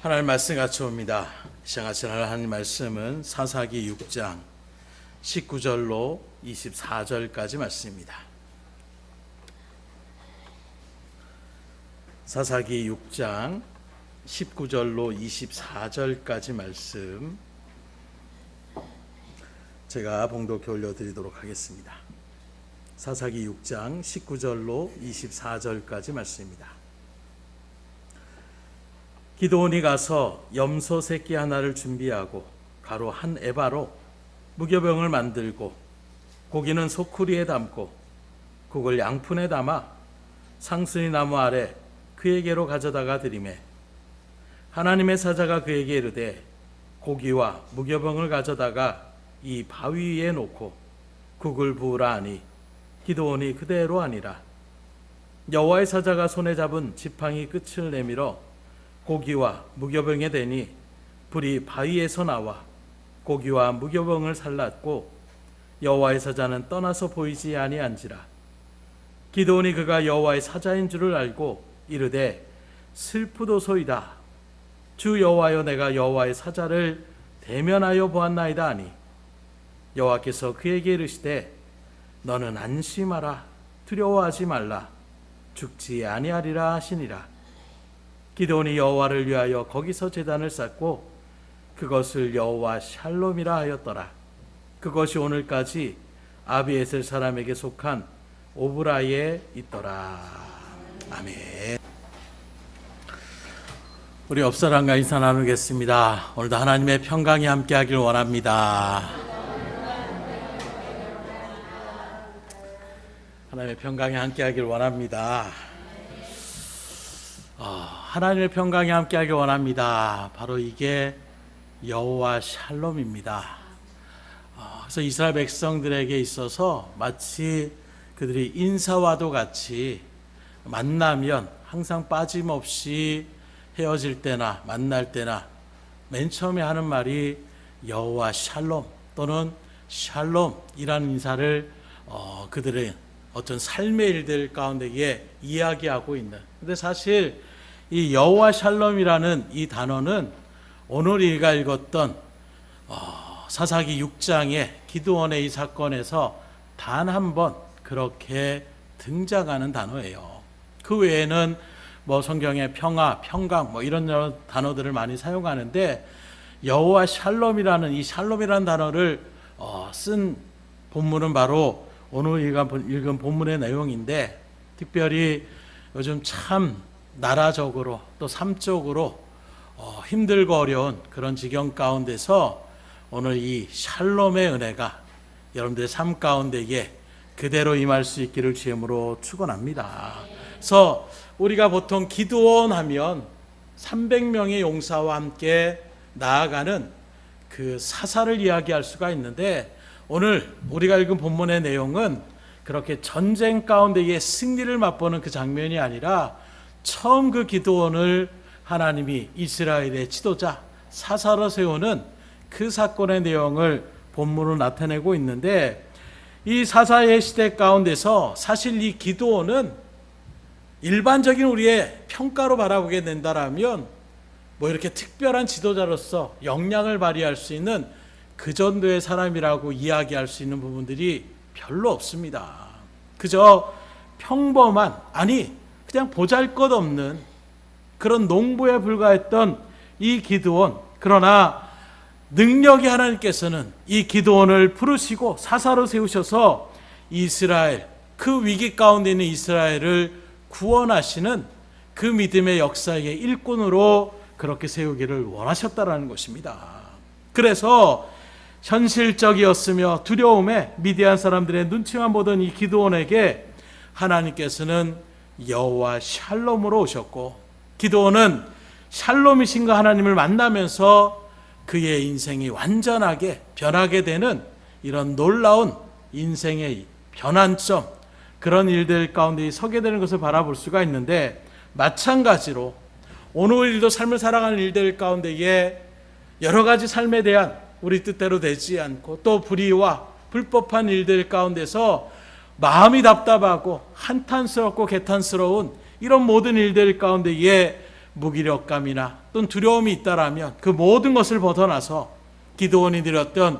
하나님 말씀 같이 옵니다. 시작하신 하나님 말씀은 사사기 6장 19절로 24절까지 말씀입니다. 사사기 6장 19절로 24절까지 말씀 제가 봉독해 올려드리도록 하겠습니다. 사사기 6장 19절로 24절까지 말씀입니다. 기드온이 가서 염소 새끼 하나를 준비하고 가루 한 에바로 무교병을 만들고 고기는 소쿠리에 담고 국을 양푼에 담아 상수리 나무 아래 그에게로 가져다가 드리매 하나님의 사자가 그에게 이르되 고기와 무교병을 가져다가 이 바위 위에 놓고 국을 부으라 하니 기드온이 그대로 하니라. 여호와의 사자가 손에 잡은 지팡이 끝을 내밀어 고기와 무교병에 대니 불이 바위에서 나와 고기와 무교병을 살랐고 여호와의 사자는 떠나서 보이지 아니한지라. 기드온이 그가 여호와의 사자인 줄을 알고 이르되 슬프도소이다. 주 여호와여, 내가 여호와의 사자를 대면하여 보았나이다 하니 여호와께서 그에게 이르시되 너는 안심하라, 두려워하지 말라, 죽지 아니하리라 하시니라. 기드온이 여호와를 위하여 거기서 제단을 쌓고 그것을 여호와 샬롬이라 하였더라. 그것이 오늘까지 아비에셀 사람에게 속한 오브라에 있더라. 아멘. 우리 옆사람과 인사 나누겠습니다. 오늘도 하나님의 평강이 함께하길 원합니다. 하나님의 평강이 함께하길 원합니다. 하나님의 평강이 함께하길 원합니다. 바로 이게 여호와 샬롬입니다. 그래서 이스라엘 백성들에게 있어서 마치 그들이 인사와도 같이 만나면 항상 빠짐없이 헤어질 때나 만날 때나 맨 처음에 하는 말이 여호와 샬롬 또는 샬롬이라는 인사를 그들의 어떤 삶의 일들 가운데에 이야기하고 있는. 근데 사실 이 여호와 샬롬이라는 이 단어는 오늘 우리가 읽었던 사사기 6장의 기드온의 이 사건에서 단 한 번 그렇게 등장하는 단어예요. 그 외에는 뭐 성경에 평화, 평강 뭐 이런 단어들을 많이 사용하는데 여호와 샬롬이라는 이 샬롬이라는 단어를 쓴 본문은 바로 오늘 읽은 본문의 내용인데, 특별히 요즘 참 나라적으로 또 삶적으로 힘들고 어려운 그런 지경 가운데서 오늘 이 샬롬의 은혜가 여러분들의 삶 가운데에 그대로 임할 수 있기를 주님으로 축원합니다. 그래서 우리가 보통 기드온 하면 300명의 용사와 함께 나아가는 그 사사를 이야기할 수가 있는데, 오늘 우리가 읽은 본문의 내용은 그렇게 전쟁 가운데의 승리를 맛보는 그 장면이 아니라 처음 그 기드온을 하나님이 이스라엘의 지도자 사사로 세우는 그 사건의 내용을 본문으로 나타내고 있는데, 이 사사의 시대 가운데서 사실 이 기드온은 일반적인 우리의 평가로 바라보게 된다라면 뭐 이렇게 특별한 지도자로서 역량을 발휘할 수 있는 그 정도의 사람이라고 이야기할 수 있는 부분들이 별로 없습니다. 그저 평범한, 아니 그냥 보잘것없는 그런 농부에 불과했던 이 기드온, 그러나 능력이 하나님께서는 이 기드온을 부르시고 사사로 세우셔서 이스라엘, 그 위기 가운데 있는 이스라엘을 구원하시는 그 믿음의 역사의 일꾼으로 그렇게 세우기를 원하셨다라는 것입니다. 그래서 현실적이었으며 두려움에 미디안 사람들의 눈치만 보던 이 기드온에게 하나님께서는 여호와 샬롬으로 오셨고, 기드온은 샬롬이신가 하나님을 만나면서 그의 인생이 완전하게 변하게 되는 이런 놀라운 인생의 변환점, 그런 일들 가운데 서게 되는 것을 바라볼 수가 있는데, 마찬가지로 오늘도 삶을 살아가는 일들 가운데에 여러 가지 삶에 대한 우리 뜻대로 되지 않고 또 불의와 불법한 일들 가운데서 마음이 답답하고 한탄스럽고 개탄스러운 이런 모든 일들 가운데에 무기력감이나 또는 두려움이 있다라면 그 모든 것을 벗어나서 기드온이 드렸던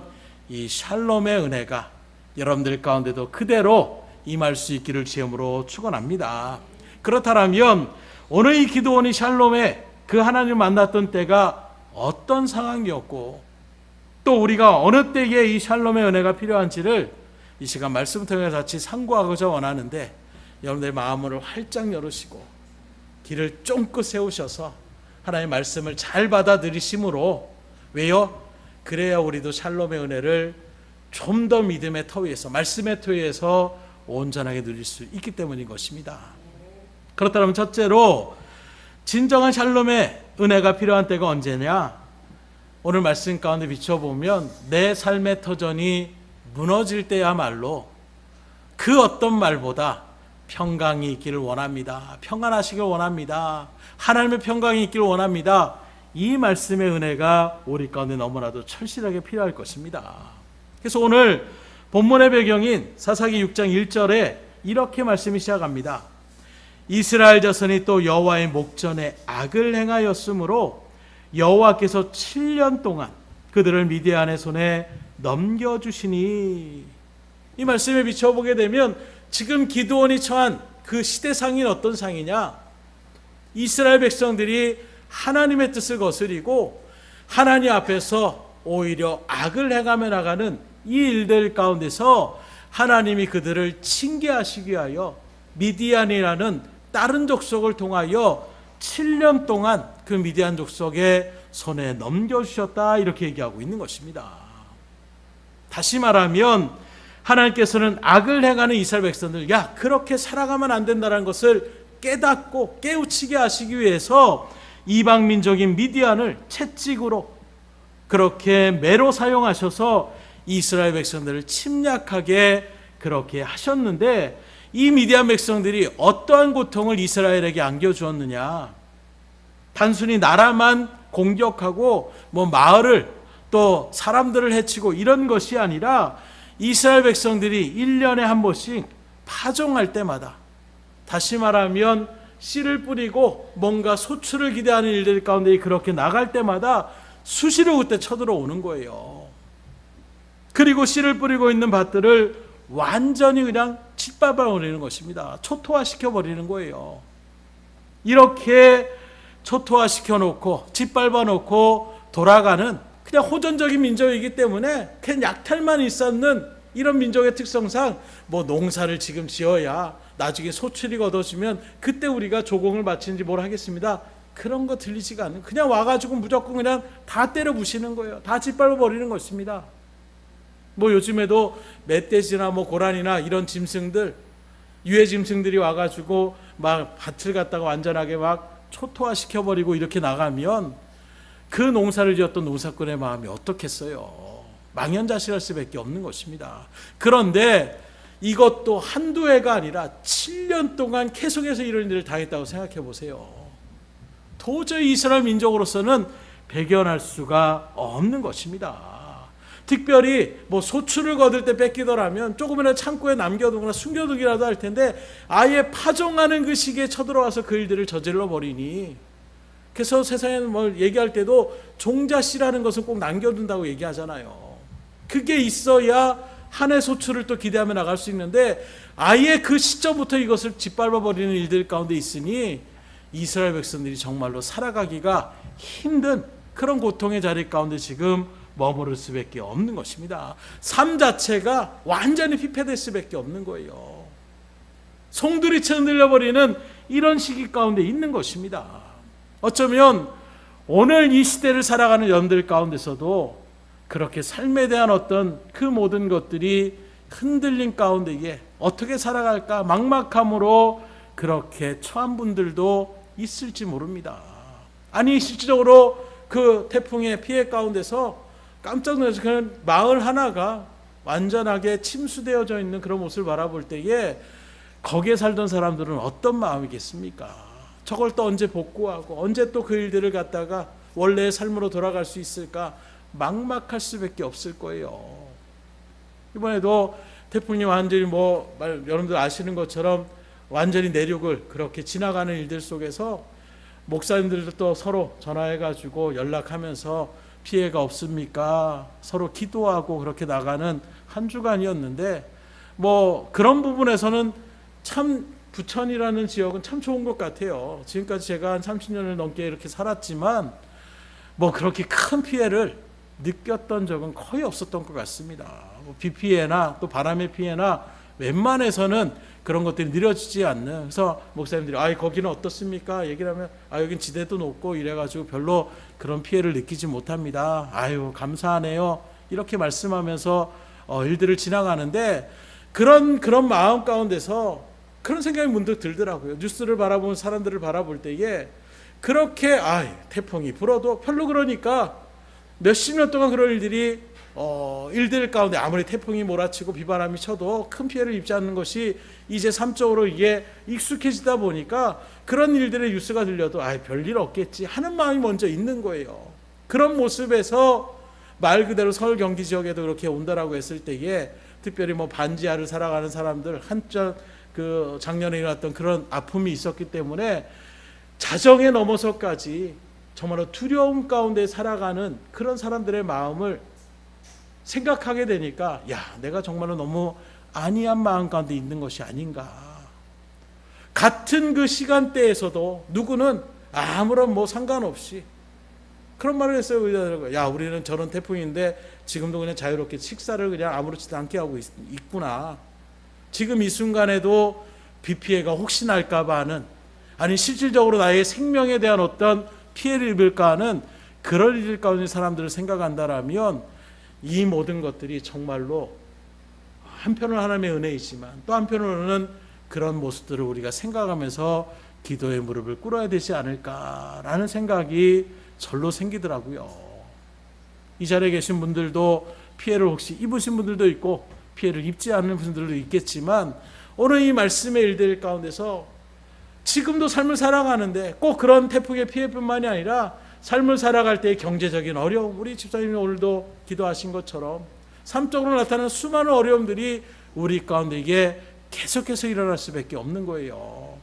이 샬롬의 은혜가 여러분들 가운데도 그대로 임할 수 있기를 주님으로 축원합니다. 그렇다면 오늘 이 기드온이 샬롬의 그 하나님을 만났던 때가 어떤 상황이었고 또 우리가 어느 때에 이 샬롬의 은혜가 필요한지를 이 시간 말씀 통해 같이 상고하고자 원하는데, 여러분들의 마음을 활짝 열으시고 길을 쫑긋 세우셔서 하나님의 말씀을 잘 받아들이심으로, 왜요? 그래야 우리도 샬롬의 은혜를 좀 더 믿음의 터 위에서, 말씀의 터 위에서 온전하게 누릴 수 있기 때문인 것입니다. 그렇다면 첫째로 진정한 샬롬의 은혜가 필요한 때가 언제냐? 오늘 말씀 가운데 비춰보면 내 삶의 터전이 무너질 때야말로 그 어떤 말보다 평강이 있기를 원합니다. 평안하시길 원합니다. 하나님의 평강이 있기를 원합니다. 이 말씀의 은혜가 우리 가운데 너무나도 철실하게 필요할 것입니다. 그래서 오늘 본문의 배경인 사사기 6장 1절에 이렇게 말씀이 시작합니다. 이스라엘 자손이 또 여호와의 목전에 악을 행하였으므로 여호와께서 7년 동안 그들을 미디안의 손에 넘겨주시니. 이 말씀에 비춰보게 되면 지금 기드온이 처한 그 시대상이 어떤 상이냐? 이스라엘 백성들이 하나님의 뜻을 거스리고 하나님 앞에서 오히려 악을 행하며 나가는 이 일들 가운데서 하나님이 그들을 징계하시기 위하여 미디안이라는 다른 족속을 통하여 7년 동안 그 미디안 족속의 손에 넘겨주셨다, 이렇게 얘기하고 있는 것입니다. 다시 말하면 하나님께서는 악을 행하는 이스라엘 백성들, 야, 그렇게 살아가면 안 된다는 것을 깨닫고 깨우치게 하시기 위해서 이방 민족인 미디안을 채찍으로 그렇게 매로 사용하셔서 이스라엘 백성들을 침략하게 그렇게 하셨는데, 이 미디안 백성들이 어떠한 고통을 이스라엘에게 안겨주었느냐? 단순히 나라만 공격하고 마을을 또 사람들을 해치고 이런 것이 아니라 이스라엘 백성들이 1년에 한 번씩 파종할 때마다, 다시 말하면 씨를 뿌리고 뭔가 소출을 기대하는 일들 가운데 그렇게 나갈 때마다 수시로 그때 쳐들어오는 거예요. 그리고 씨를 뿌리고 있는 밭들을 완전히 그냥 짓밟아버리는 것입니다. 초토화시켜버리는 거예요. 이렇게 초토화시켜놓고 짓밟아놓고 돌아가는 그냥 호전적인 민족이기 때문에 그냥 약탈만 있었는 이런 민족의 특성상 농사를 지금 지어야 나중에 소출이 거둬지면 그때 우리가 조공을 바치는지 뭘 하겠습니다. 그런 거 들리지가 않는, 그냥 와가지고 무조건 그냥 다 때려 부시는 거예요. 다 짓밟아버리는 것입니다. 요즘에도 멧돼지나 고라니나 이런 짐승들, 유해 짐승들이 와가지고 막 밭을 갖다가 완전하게 막 초토화시켜버리고 이렇게 나가면 그 농사를 지었던 농사꾼의 마음이 어떻겠어요? 망연자실할 수밖에 없는 것입니다. 그런데 이것도 한두 해가 아니라 7년 동안 계속해서 이런 일을 당했다고 생각해 보세요. 도저히 이스라엘 민족으로서는 배견할 수가 없는 것입니다. 특별히 소출을 거둘 때 뺏기더라면 조금이라도 창고에 남겨두거나 숨겨두기라도 할 텐데 아예 파종하는 그 시기에 쳐들어와서 그 일들을 저질러 버리니, 그래서 세상에 얘기할 때도 종자씨라는 것은 꼭 남겨둔다고 얘기하잖아요. 그게 있어야 한 해 소출을 또 기대하며 나갈 수 있는데 아예 그 시점부터 이것을 짓밟아버리는 일들 가운데 있으니 이스라엘 백성들이 정말로 살아가기가 힘든 그런 고통의 자리 가운데 지금 머무를 수밖에 없는 것입니다. 삶 자체가 완전히 피폐될 수밖에 없는 거예요. 송두리째 흔들려버리는 이런 시기 가운데 있는 것입니다. 어쩌면 오늘 이 시대를 살아가는 여러분들 가운데서도 그렇게 삶에 대한 어떤 그 모든 것들이 흔들림 가운데에 어떻게 살아갈까 막막함으로 그렇게 처한 분들도 있을지 모릅니다. 아니, 실질적으로 그 태풍의 피해 가운데서 깜짝 놀라서 그냥 마을 하나가 완전하게 침수되어져 있는 그런 모습을 바라볼 때에 거기에 살던 사람들은 어떤 마음이겠습니까? 저걸 또 언제 복구하고 언제 또 그 일들을 갖다가 원래의 삶으로 돌아갈 수 있을까? 막막할 수밖에 없을 거예요. 이번에도 태풍이 완전히 여러분들 아시는 것처럼 완전히 내륙을 그렇게 지나가는 일들 속에서 목사님들도 서로 전화해가지고 연락하면서 피해가 없습니까? 서로 기도하고 그렇게 나가는 한 주간이었는데, 뭐 그런 부분에서는 참 부천이라는 지역은 참 좋은 것 같아요. 지금까지 제가 한 30년을 넘게 이렇게 살았지만 뭐 그렇게 큰 피해를 느꼈던 적은 거의 없었던 것 같습니다. 뭐 비 피해나 또 바람의 피해나 웬만해서는 그런 것들이 느려지지 않는. 그래서 목사님들이 거기는 어떻습니까? 얘기를 하면 여긴 지대도 높고 이래가지고 별로 그런 피해를 느끼지 못합니다. 아유 감사하네요. 이렇게 말씀하면서 일들을 지나가는데, 그런 마음 가운데서 그런 생각이 문득 들더라고요. 뉴스를 바라보는 사람들을 바라볼 때에 그렇게 태풍이 불어도 별로, 그러니까 몇십 년 동안 그런 일들이 일들 가운데 아무리 태풍이 몰아치고 비바람이 쳐도 큰 피해를 입지 않는 것이 이제 삶적으로 이게 익숙해지다 보니까 그런 일들의 뉴스가 들려도 별일 없겠지 하는 마음이 먼저 있는 거예요. 그런 모습에서 말 그대로 서울 경기 지역에도 그렇게 온다라고 했을 때에, 특별히 뭐 반지하를 살아가는 사람들, 한전 그 작년에 일어났던 그런 아픔이 있었기 때문에 자정에 넘어서까지 정말로 두려움 가운데 살아가는 그런 사람들의 마음을 생각하게 되니까 내가 정말로 너무 안이한 마음 가운데 있는 것이 아닌가. 같은 그 시간대에서도 누구는 아무런 뭐 상관없이 그런 말을 했어요. 우리는 저런 태풍인데 지금도 그냥 자유롭게 식사를 그냥 아무렇지도 않게 하고 있구나. 지금 이 순간에도 비 피해가 혹시 날까봐 하는, 아니 실질적으로 나의 생명에 대한 어떤 피해를 입을까 하는 그럴 일 가운데 사람들을 생각한다라면, 이 모든 것들이 정말로 한편으로는 하나님의 은혜이지만 또 한편으로는 그런 모습들을 우리가 생각하면서 기도의 무릎을 꿇어야 되지 않을까라는 생각이 절로 생기더라고요. 이 자리에 계신 분들도 피해를 혹시 입으신 분들도 있고 피해를 입지 않는 분들도 있겠지만, 오늘 이 말씀의 일들 가운데서 지금도 삶을 살아가는데 꼭 그런 태풍의 피해뿐만이 아니라 삶을 살아갈 때의 경제적인 어려움, 우리 집사님이 오늘도 기도하신 것처럼 삶적으로 나타나는 수많은 어려움들이 우리 가운데 이게 계속해서 일어날 수밖에 없는 거예요.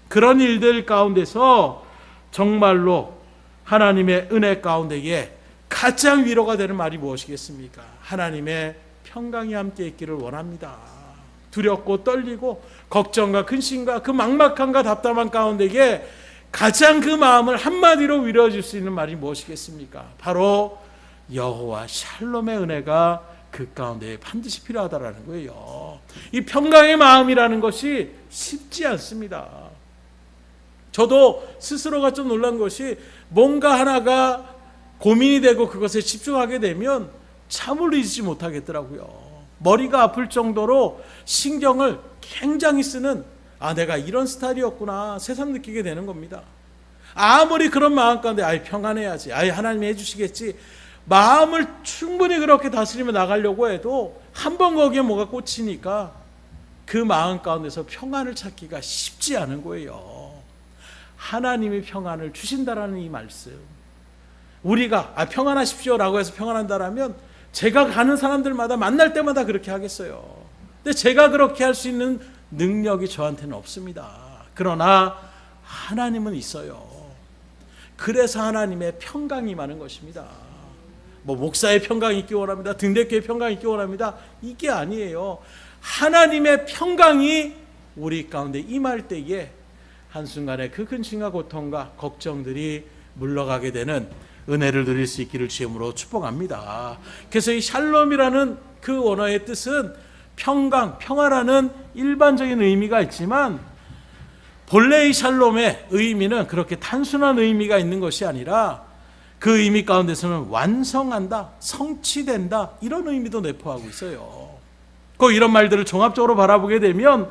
그런 일들 가운데서 정말로 하나님의 은혜 가운데에 가장 위로가 되는 말이 무엇이겠습니까? 하나님의 평강이 함께 있기를 원합니다. 두렵고 떨리고 걱정과 근심과 그 막막함과 답답한 가운데에 가장 그 마음을 한마디로 위로해 줄 수 있는 말이 무엇이겠습니까? 바로 여호와 샬롬의 은혜가 그 가운데 반드시 필요하다라는 거예요. 이 평강의 마음이라는 것이 쉽지 않습니다. 저도 스스로가 좀 놀란 것이, 뭔가 하나가 고민이 되고 그것에 집중하게 되면 잠을 이루지 못하겠더라고요. 머리가 아플 정도로 신경을 굉장히 쓰는, 내가 이런 스타일이었구나 새삼 느끼게 되는 겁니다. 아무리 그런 마음 가운데 평안해야지, 하나님이 해주시겠지, 마음을 충분히 그렇게 다스리며 나가려고 해도 한 번 거기에 뭐가 꽂히니까 그 마음 가운데서 평안을 찾기가 쉽지 않은 거예요. 하나님이 평안을 주신다라는 이 말씀, 우리가 평안하십시오라고 해서 평안한다라면 제가 가는 사람들마다 만날 때마다 그렇게 하겠어요. 근데 제가 그렇게 할 수 있는 능력이 저한테는 없습니다. 그러나 하나님은 있어요. 그래서 하나님의 평강이 임하는 것입니다. 뭐 목사의 평강이 있기 원합니다, 등대교의 평강이 있기 원합니다, 이게 아니에요. 하나님의 평강이 우리 가운데 임할 때에 한순간에 그 근심과 고통과 걱정들이 물러가게 되는 은혜를 누릴 수 있기를 주임으로 축복합니다. 그래서 이 샬롬이라는 그 원어의 뜻은 평강, 평화라는 일반적인 의미가 있지만, 본래의 샬롬의 의미는 그렇게 단순한 의미가 있는 것이 아니라 그 의미 가운데서는 완성한다, 성취된다, 이런 의미도 내포하고 있어요. 꼭 이런 말들을 종합적으로 바라보게 되면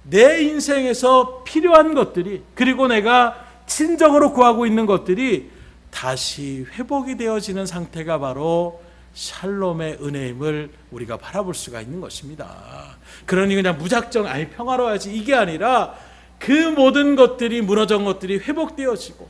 내 인생에서 필요한 것들이, 그리고 내가 진정으로 구하고 있는 것들이 다시 회복이 되어지는 상태가 바로 샬롬의 은혜임을 우리가 바라볼 수가 있는 것입니다. 그러니 그냥 무작정 평화로워야지 이게 아니라, 그 모든 것들이 무너진 것들이 회복되어지고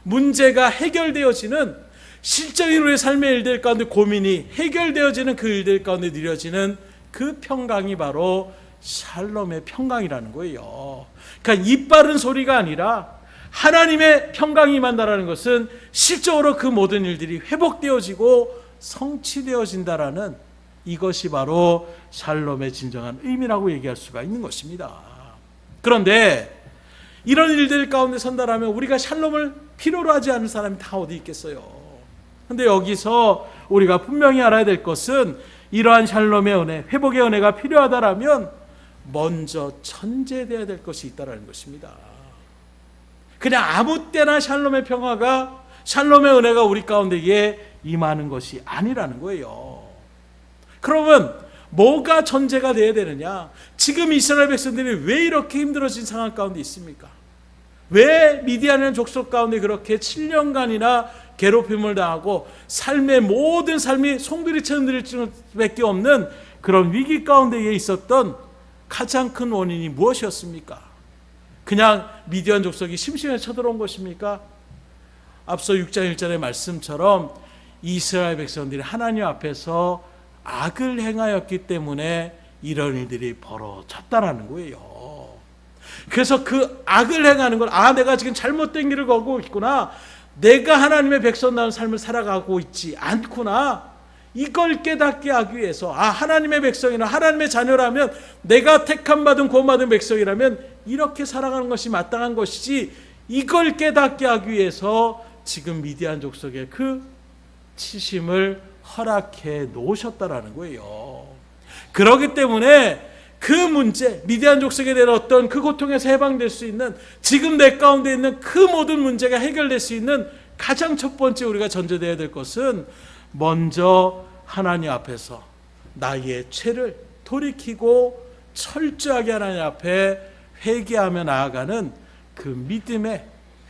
문제가 해결되어지는, 실적인 우리의 삶의 일들 가운데 고민이 해결되어지는 그 일들 가운데 누려지는 그 평강이 바로 샬롬의 평강이라는 거예요. 그러니까 입 바른 소리가 아니라 하나님의 평강이 임한다라는 것은 실적으로 그 모든 일들이 회복되어지고 성취되어진다라는 이것이 바로 샬롬의 진정한 의미라고 얘기할 수가 있는 것입니다. 그런데 이런 일들 가운데 선다라면 우리가 샬롬을 필요로 하지 않는 사람이 다 어디 있겠어요? 그런데 여기서 우리가 분명히 알아야 될 것은 이러한 샬롬의 은혜, 회복의 은혜가 필요하다라면 먼저 전제되어야 될 것이 있다는 것입니다. 그냥 아무 때나 샬롬의 평화가, 샬롬의 은혜가 우리 가운데에 임하는 것이 아니라는 거예요. 그러면 뭐가 전제가 되어야 되느냐? 지금 이스라엘 백성들이 왜 이렇게 힘들어진 상황 가운데 있습니까? 왜 미디안이라는 족속 가운데 그렇게 7년간이나 괴롭힘을 당하고 삶의 모든 삶이 송두리째 흔들릴 수밖에 없는 그런 위기 가운데에 있었던 가장 큰 원인이 무엇이었습니까? 그냥 미디안 족속이 심심해 쳐들어온 것입니까? 앞서 6장 1절의 말씀처럼 이스라엘 백성들이 하나님 앞에서 악을 행하였기 때문에 이런 일들이 벌어졌다라는 거예요. 그래서 그 악을 행하는 걸, 내가 지금 잘못된 길을 걷고 있구나, 내가 하나님의 백성다운 삶을 살아가고 있지 않구나, 이걸 깨닫게 하기 위해서 하나님의 백성이나 하나님의 자녀라면, 내가 택함받은 구원받은 백성이라면 이렇게 살아가는 것이 마땅한 것이지, 이걸 깨닫게 하기 위해서 지금 미디안 족속의 그 치심을 허락해 놓으셨다라는 거예요. 그렇기 때문에 그 문제, 미디안 족속에 대한 어떤 그 고통에서 해방될 수 있는, 지금 내 가운데 있는 그 모든 문제가 해결될 수 있는 가장 첫 번째 우리가 전제되어야 될 것은 먼저 하나님 앞에서 나의 죄를 돌이키고 철저하게 하나님 앞에 회개하며 나아가는 그 믿음의,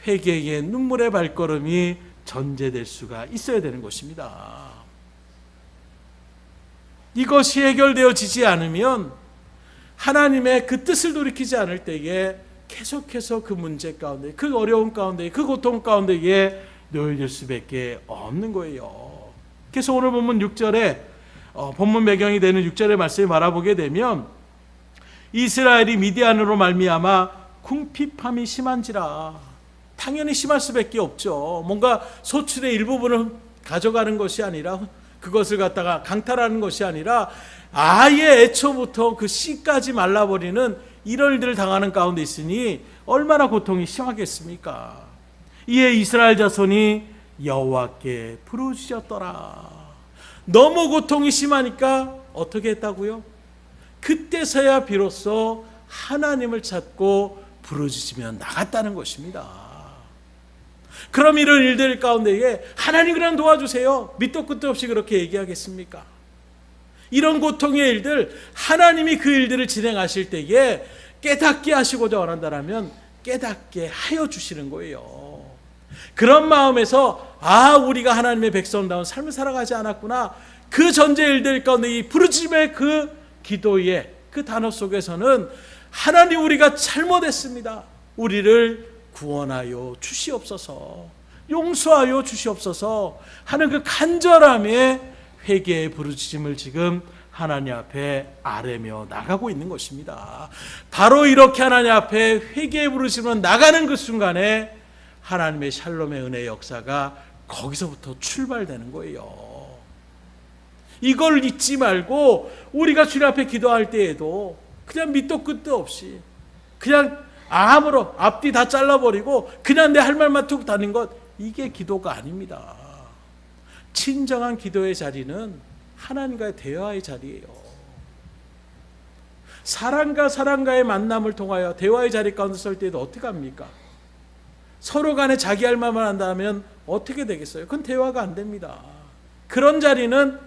회개의 눈물의 발걸음이 전제될 수가 있어야 되는 것입니다. 이것이 해결되어지지 않으면 하나님의 그 뜻을 돌이키지 않을 때에 계속해서 그 문제 가운데, 그 어려움 가운데, 그 고통 가운데에 놓여질 수밖에 없는 거예요. 그래서 오늘 본문 6절에 본문 배경이 되는 6절의 말씀을 바라보게 되면 이스라엘이 미디안으로 말미암아 궁핍함이 심한지라. 당연히 심할 수밖에 없죠. 뭔가 소출의 일부분을 가져가는 것이 아니라, 그것을 갖다가 강탈하는 것이 아니라 아예 애초부터 그 씨까지 말라버리는 이런 일들을 당하는 가운데 있으니 얼마나 고통이 심하겠습니까? 이에 이스라엘 자손이 여호와께 부르짖었더라. 너무 고통이 심하니까 어떻게 했다고요? 그때서야 비로소 하나님을 찾고 부르짖으며 나갔다는 것입니다. 그럼 이런 일들 가운데에 하나님 그냥 도와주세요, 밑도 끝도 없이 그렇게 얘기하겠습니까? 이런 고통의 일들, 하나님이 그 일들을 진행하실 때에 깨닫게 하시고자 원한다면 깨닫게 하여 주시는 거예요. 그런 마음에서 우리가 하나님의 백성다운 삶을 살아가지 않았구나, 그 전제 일들 가운데 이 부르짖음의 그 기도의 그 단어 속에서는 하나님, 우리가 잘못했습니다, 우리를 구원하여 주시옵소서, 용서하여 주시옵소서 하는 그 간절함의 회개의 부르짖음을 지금 하나님 앞에 아뢰며 나가고 있는 것입니다. 바로 이렇게 하나님 앞에 회개의 부르짖음으로 나가는 그 순간에 하나님의 샬롬의 은혜의 역사가 거기서부터 출발되는 거예요. 이걸 잊지 말고 우리가 주님 앞에 기도할 때에도 그냥 밑도 끝도 없이 그냥 아무런 앞뒤 다 잘라버리고 그냥 내 할 말만 툭 다닌 것, 이게 기도가 아닙니다. 진정한 기도의 자리는 하나님과의 대화의 자리예요. 사람과 사람과의 만남을 통하여 대화의 자리 가운데 설 때에도 어떻게 합니까? 서로 간에 자기 할 말만 한다면 어떻게 되겠어요? 그건 대화가 안 됩니다. 그런 자리는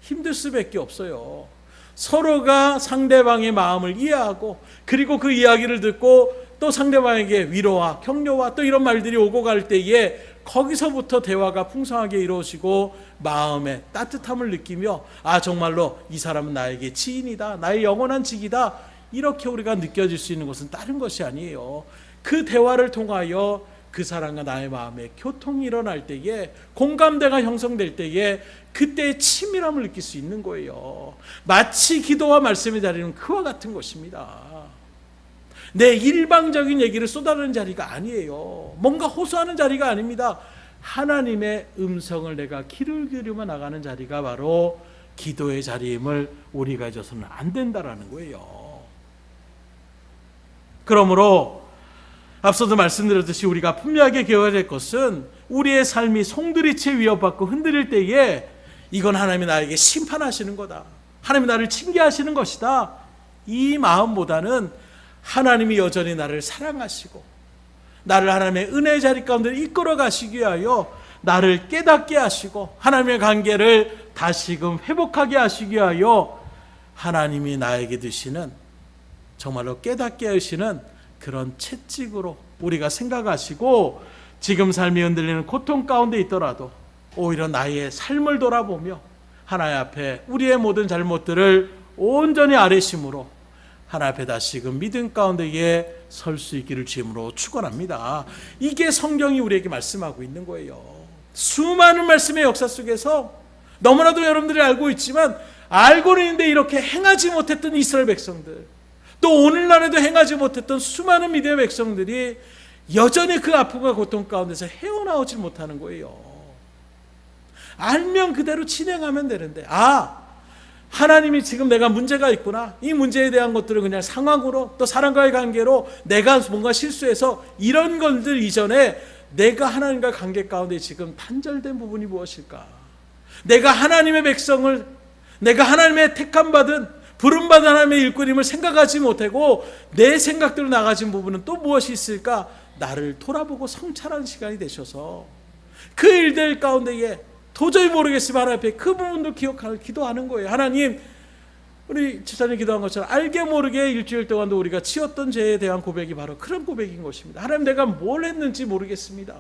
힘들 수밖에 없어요. 서로가 상대방의 마음을 이해하고, 그리고 그 이야기를 듣고 또 상대방에게 위로와 격려와 또 이런 말들이 오고 갈 때에 거기서부터 대화가 풍성하게 이루어지고 마음의 따뜻함을 느끼며 정말로 이 사람은 나에게 지인이다, 나의 영원한 직이다, 이렇게 우리가 느껴질 수 있는 것은 다른 것이 아니에요. 그 대화를 통하여 그 사람과 나의 마음에 교통이 일어날 때에, 공감대가 형성될 때에 그때의 친밀함을 느낄 수 있는 거예요. 마치 기도와 말씀의 자리는 그와 같은 것입니다. 내 일방적인 얘기를 쏟아내는 자리가 아니에요. 뭔가 호소하는 자리가 아닙니다. 하나님의 음성을 내가 귀를 기울여 나가는 자리가 바로 기도의 자리임을 우리가 잊어서는 안 된다라는 거예요. 그러므로 앞서도 말씀드렸듯이 우리가 분명하게 기억해야 될 것은 우리의 삶이 송두리째 위협받고 흔들릴 때에 이건 하나님이 나에게 심판하시는 거다. 하나님이 나를 징계하시는 것이다. 이 마음보다는 하나님이 여전히 나를 사랑하시고 나를 하나님의 은혜의 자리 가운데 이끌어 가시기 위하여 나를 깨닫게 하시고 하나님의 관계를 다시금 회복하게 하시기 위하여 하나님이 나에게 주시는 정말로 깨닫게 하시는 그런 채찍으로 우리가 생각하시고 지금 삶이 흔들리는 고통 가운데 있더라도 오히려 나의 삶을 돌아보며 하나님 앞에 우리의 모든 잘못들을 온전히 아뢰심으로 하나님 앞에 다시금 믿음 가운데에 설 수 있기를 주님으로 축원합니다. 이게 성경이 우리에게 말씀하고 있는 거예요. 수많은 말씀의 역사 속에서 너무나도 여러분들이 알고 있지만 알고는 있는데 이렇게 행하지 못했던 이스라엘 백성들, 또 오늘날에도 행하지 못했던 수많은 믿음의 백성들이 여전히 그 아픔과 고통 가운데서 헤어나오지 못하는 거예요. 알면 그대로 진행하면 되는데 하나님이 지금 내가 문제가 있구나, 이 문제에 대한 것들을 그냥 상황으로 또 사람과의 관계로 내가 뭔가 실수해서 이런 것들 이전에 내가 하나님과 관계 가운데 지금 단절된 부분이 무엇일까? 내가 하나님의 백성을, 내가 하나님의 택함받은 부름받은 하나님의 일꾼임을 생각하지 못하고 내 생각대로 나가진 부분은 또 무엇이 있을까? 나를 돌아보고 성찰하는 시간이 되셔서 그 일들 가운데에 도저히 모르겠으면 하나님 앞에 그 부분도 기억하고 기도하는 거예요. 하나님, 우리 집사님 기도한 것처럼 알게 모르게 일주일 동안도 우리가 지었던 죄에 대한 고백이 바로 그런 고백인 것입니다. 하나님, 내가 뭘 했는지 모르겠습니다.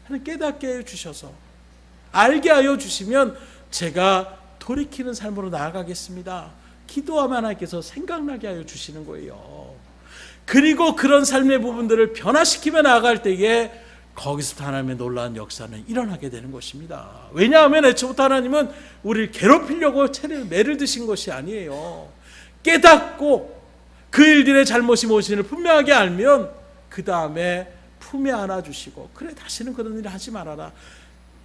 하나님 깨닫게 해주셔서 알게 하여 주시면 제가 돌이키는 삶으로 나아가겠습니다. 기도하면 하나님께서 생각나게 하여 주시는 거예요. 그리고 그런 삶의 부분들을 변화시키며 나아갈 때에 거기서부터 하나님의 놀라운 역사는 일어나게 되는 것입니다. 왜냐하면 애초부터 하나님은 우리를 괴롭히려고 매를 드신 것이 아니에요. 깨닫고 그 일들의 잘못이 무엇인지를 분명하게 알면 그 다음에 품에 안아주시고 그래 다시는 그런 일을 하지 말아라.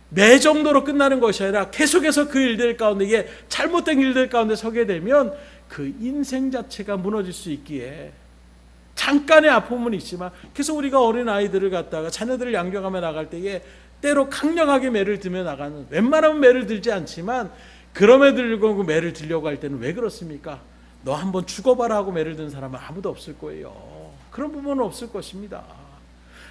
매 정도로 끝나는 것이 아니라 계속해서 그 일들 가운데 잘못된 일들 가운데 서게 되면 그 인생 자체가 무너질 수 있기에 잠깐의 아픔은 있지만 계속 우리가 어린 아이들을 갖다가 자녀들을 양육하며 나갈 때에 때로 강력하게 매를 들며 나가는, 웬만하면 매를 들지 않지만 그럼에도 불구하고 매를 들려고 할 때는 왜 그렇습니까? 너 한번 죽어봐라 하고 매를 든 사람은 아무도 없을 거예요. 그런 부분은 없을 것입니다.